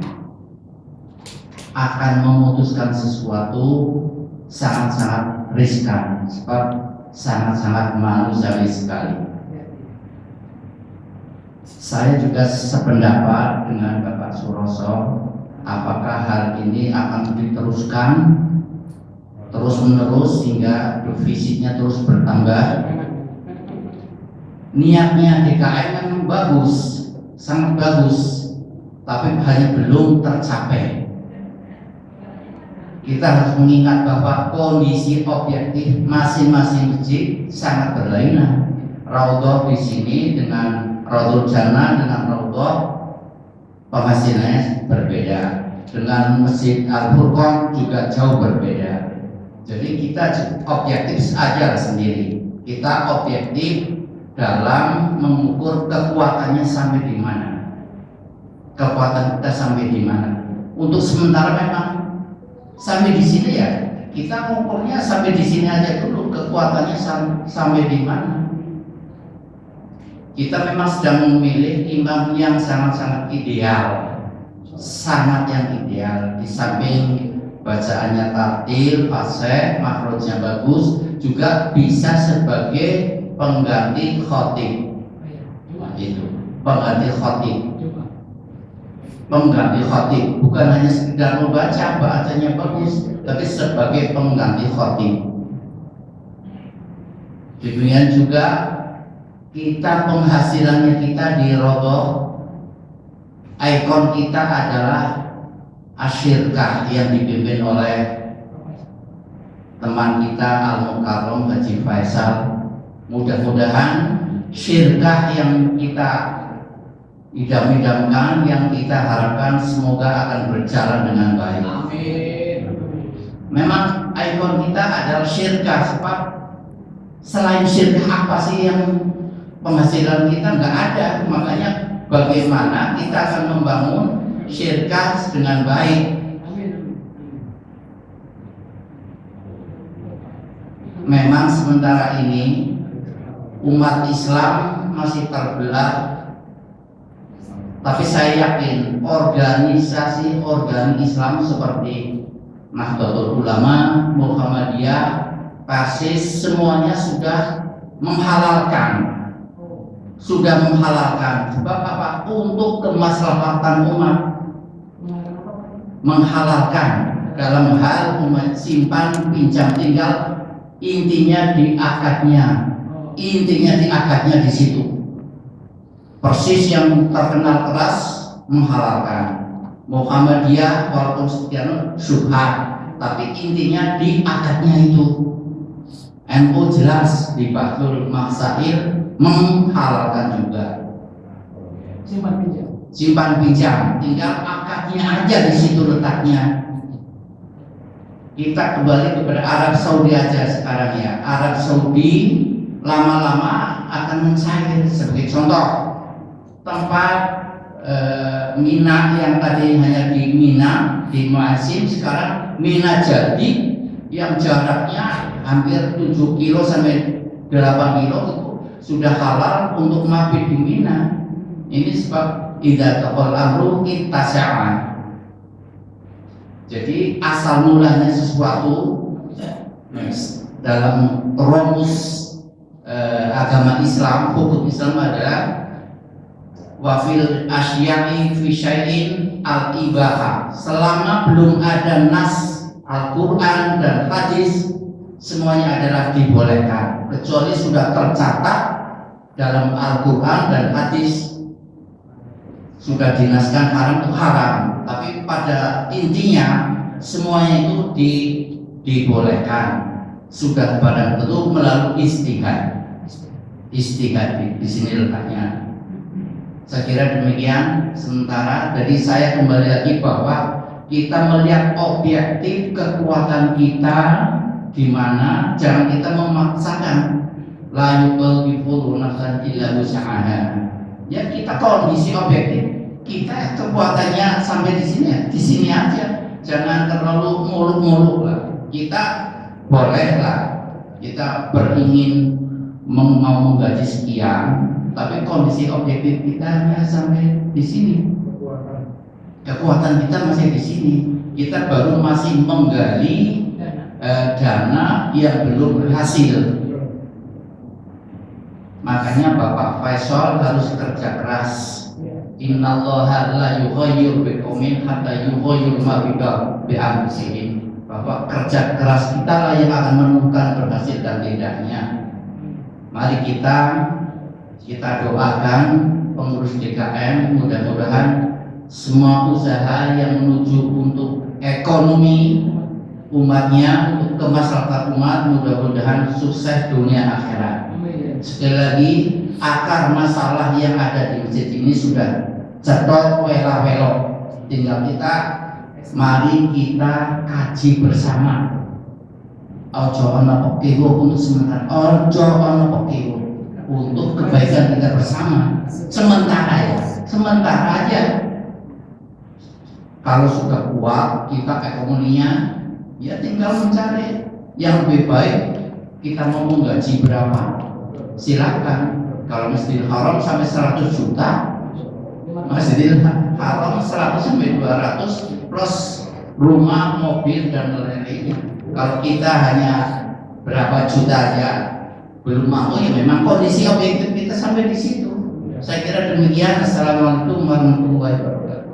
akan memutuskan sesuatu sangat-sangat riskan, sebab sangat-sangat manusiawi sekali. Saya juga sependapat dengan Bapak Suroso, apakah hal ini akan diteruskan terus-menerus sehingga defisitnya terus bertambah. Niatnya DKM memang bagus, sangat bagus, tapi hanya belum tercapai. Kita harus mengingat bahwa kondisi objektif masing-masing masjid sangat berlainan. Raudhah di sini dengan Raudhul Jannah dengan Raudhah penghasilannya berbeda. Dengan Masjid Al-Furqan juga jauh berbeda. Jadi kita objektif saja sendiri. Kita objektif dalam mengukur kekuatannya sampai di mana. Kekuatan kita sampai di mana. Untuk sementara memang sampai di sini ya. Kita mengukurnya sampai di sini aja dulu. Kekuatannya sampai di mana. Kita memang sedang memilih imam yang sangat-sangat ideal, sangat yang ideal. Di samping bacaannya tartil, fasih, makhrajnya bagus, juga bisa sebagai pengganti khotib. Itu pengganti khotib. Pengganti khotib bukan hanya sekedar membaca, bacanya bagus, tapi sebagai pengganti khotib. Demikian juga kita penghasilannya kita di Raudhah, ikon kita adalah Asyirkah yang dipimpin oleh teman kita Al-Mukarram Haji Faisal. Mudah-mudahan syirkah yang kita idam-idamkan, yang kita harapkan semoga akan berjalan dengan baik. Amin. Memang ikon kita adalah syirkah, sebab selain syirkah apa sih yang penghasilan kita nggak ada. Makanya bagaimana kita akan membangun syirkah dengan baik. Memang sementara ini umat Islam masih terbelah, tapi saya yakin organisasi Islam seperti Nahdlatul Ulama, Muhammadiyah, PASIS semuanya sudah menghalalkan. Sebab apa? Untuk kemaslahatan umat, menghalalkan dalam hal umat simpan pinjam tinggal, intinya di akadnya di situ. Persis yang terkenal keras menghalalkan. Muhammadiyah walaupun sekian syubhat, tapi intinya di akadnya itu. NU jelas di Bahrul Masail menghalalkan juga. Simpan pinjam, tinggal akadnya aja di situ letaknya. Kita kembali kepada Arab Saudi aja sekarang ya. Arab Saudi lama-lama akan mencair. Sebagai contoh, tempat Mina yang tadi hanya di Mina, di Muazzin, sekarang Mina jadi yang jaraknya hampir 7 kilo sampai 8 kilo itu sudah halal untuk mabit di Mina. Ini sebab idza taqal amru ittasa'an. Jadi asal mulanya sesuatu dalam rumus agama Islam, hukum Islam adalah wafil asya'i fi syai'in al-ibaha. Selama belum ada nas Al-Quran dan hadis, semuanya adalah dibolehkan, kecuali sudah tercatat dalam Al-Quran dan hadis sudah dinaskan haram itu haram. Tapi pada intinya semuanya itu dibolehkan. Sudah pada tentu melalui istihad di sini letaknya. Saya kira demikian sementara. Jadi saya kembali lagi bahwa kita melihat objektif kekuatan kita di mana jangan kita memaksakan la yukallifu nafsan illa wus'aha. Ya kita kondisi objektif, kita kekuatannya sampai di sini aja. Jangan terlalu muluk-muluk lah. Kita boleh lah, kita beringin mau menggaji sekian, tapi kondisi objektif kita hanya sampai di sini. Kekuatan kita masih di sini. Kita baru masih menggali dana yang belum berhasil. Makanya Bapak Faisal harus kerja keras. Innallaha la yughayyiru biqaumin hatta yughayyiru ma bi anfusihim. Bahwa kerja keras kita lah yang akan menentukan berhasil dan tidaknya. Mari kita doakan pengurus DKM, mudah-mudahan semua usaha yang menuju untuk ekonomi umatnya, untuk kemaslahatan umat, mudah-mudahan sukses dunia akhirat. Sekali lagi, akar masalah yang ada di masjid ini sudah cetok wela-welok. Tinggal mari kita kaji bersama. Ojo ana pekiwo untuk sementara, ojo ana pekiwo untuk kebaikan kita bersama. Sementara aja. Kalau sudah kuat kita ekonominya, ya tinggal mencari yang lebih baik. Kita mau menggaji berapa? Silakan. Kalau Masjidil Haram sampai 100 juta, Masjidil Haram 100 sampai 200 plus rumah, mobil dan lain-lainnya. Kalau kita hanya berapa juta aja belum mampu, ya memang kondisi objektif kita sampai di situ. Saya kira demikian. Assalamualaikum warahmatullahi wabarakatuh.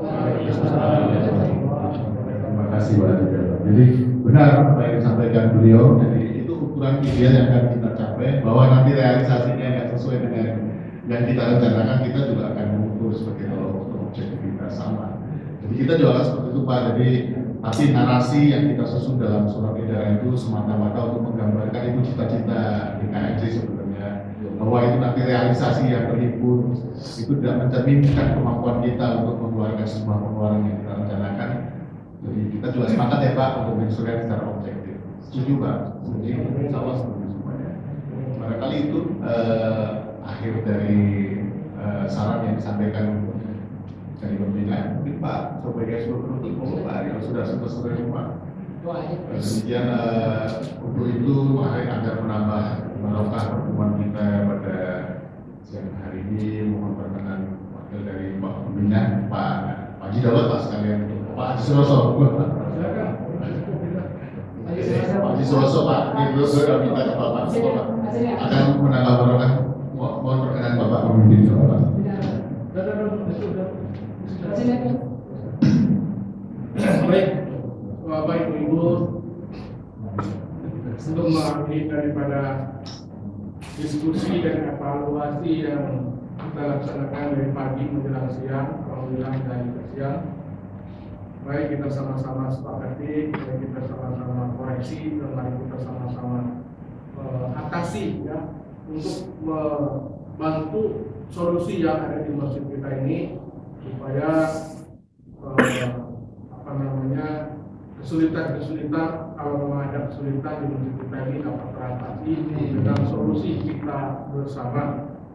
Terima kasih Pak. Jadi benar apa yang disampaikan beliau. Jadi itu ukuran ideal yang akan kita capai. Bahwa nanti realisasinya nggak sesuai dengan yang kita rencanakan, kita juga akan mengukur sebagai objektivitas sama. Jadi kita juga akan seperti itu Pak. Jadi tapi narasi yang kita susun dalam surat edaran itu semata-mata untuk menggambarkan itu cita-cita DKMJ sebenarnya. Bahwa itu nanti realisasi yang terhimpun itu tidak mencerminkan kemampuan kita untuk mengeluarkan sebuah pengeluaran yang kita rencanakan. Jadi kita juga sepakat ya Pak untuk menyesuaikan secara objektif. Setuju Pak? Setuju. Sama setuju semuanya. Barangkali itu akhir dari saran yang disampaikan dari pembinaan. Mungkin Pak sebagai sebuah penutup Pak yang sudah selesai semua. Demikian untuk itu mari agar menambah barokah pertemuan kita pada siang hari ini, mohon perkenan wakil dari Pak Pembina, Pak Haji Dawat Pak sekalian, Pak Haji Suroso. Pak Haji Suroso Pak, itu sudah minta ke Bapak akan menambah barokah. Mohon perkenan Bapak Pemimpin Bapak. Baik, Bapak Ibu, untuk mengakhiri daripada diskusi dan evaluasi yang kita laksanakan dari pagi menjelang siang, alhamdulillah dari siang. Baik, kita sama-sama sepakati, kita sama-sama koreksi, dan mari kita sama-sama atasi ya untuk membantu solusi yang ada di masjid kita ini supaya kesulitan kalau memang ada kesulitan di masjid kita ini dapat teratasi dengan solusi kita bersama.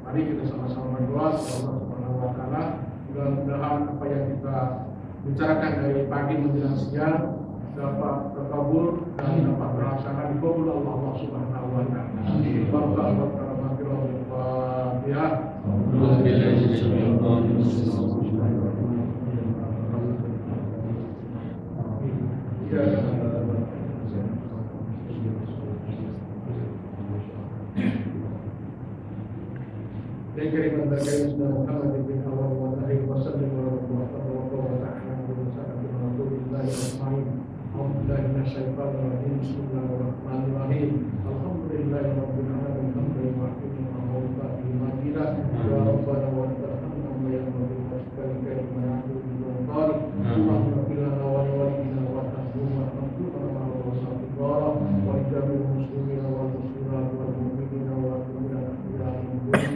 Mari kita sama-sama berdoa kepada Allah Subhanahu wa taala, mudah-mudahan apa yang kita bicarakan dari pagi menjelang siang dapat terkabul dan dapat terlaksana dikabul Allah Subhanahu wa taala. Amin. Dan kiriman terkait sudah Muhammad bin Awal wa alaihi wasallam wa rahmatullahi wa ta'ala wa Alhamdulillahi minasyaitonir rajim. Bismillahirrahmanirrahim. Alhamdulillahi rabbil alamin. Alhamdulillah wa rabbana wa tarhamna wa ya rabbil alamin wa na'udzu bika Allahumma fil lana wa walidina wa tahdimu wa tahdimu wa wasaqara wa jami'il muslimina wal muslimat wal mu'minina wa mu'minat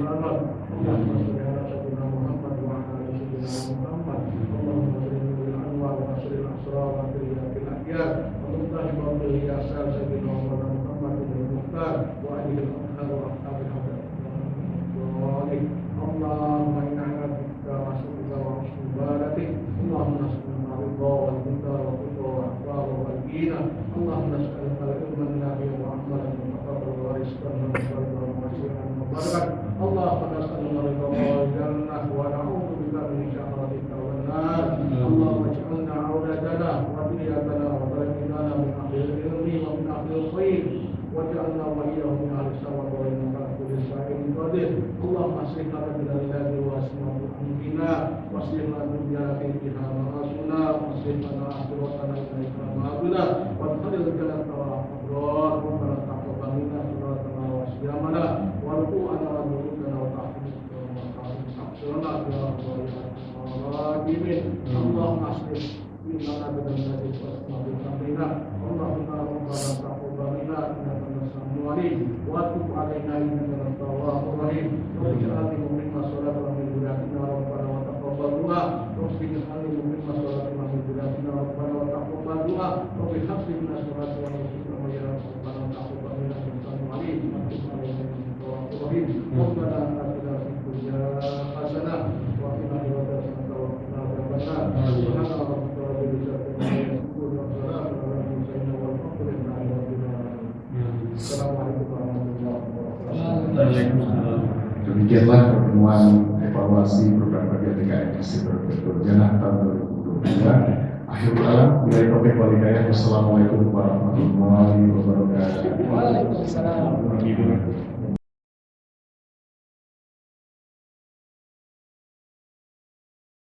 Allahumma salli ala sayyidina Muhammad wa ala ali sayyidina Muhammad. Allahumma salli ala Muhammad وبشر الأسرار في الأحياء ومفتاح باب اليسار سيدنا محمد بن المختار وعليه الأطهار وأصحاب الحضر اللهم إنا نعوذ بك وحسن عبادتك اللهم نسألك الرضا والهدى والتقى والعفاف والغنى اللهم نسألك العلم النافع وعملا متقبلا ورزقا مقبولا ومسيرا مباركا اللهم نسألك الرضا والجنة ونعوذ بك من شهوتك والنار اللهم اجعلنا عودتنا وذريتنا وبلدنا من أهل العلم ومن أهل الخير واجعلنا وإياهم من أهل السماء وإنك على كل شيء قدير اللهم أصلح لنا بلادنا وأسماء أمرنا واصلح لنا دنيانا فيها معاشنا واصلح لنا آخرتنا إليك مآبنا وادخل الجنة مع الأبرار ربنا تقبل منا صلاتنا وصيامنا وركوعنا وجلوسنا وتحسننا يا رب العالمين اللهم أصلح لنا بدننا وأسماء أمرنا اللهم ربنا تقبل منا إنك أنت السميع العليم وتب علينا إنك أنت التواب الرحيم واجعلني مقيم صلاة من ذريتنا ربنا وتقبل دعاء رب اجعلني مقيم صلاة من ذريتنا ربنا وتقبل دعاء رب هب لنا صلاة ونصلي ويا ربنا تقبل منا إنك أنت العليم وتب علينا إنك أنت التواب الرحيم ربنا آتنا في الدنيا حسنة وفي الآخرة حسنة وقنا عذاب النار سبحان ربك رب العزة عما يصفون وسلام على المرسلين والحمد لله رب العالمين. Assalamualaikum warahmatullahi wabarakatuh. Demikianlah pertemuan evaluasi program kerja TKN Institut Berjenah tahun 2022. Akhirul alam, bila topik walidayah. Wassalamualaikum warahmatullahi wabarakatuh. Waalaikumsalam.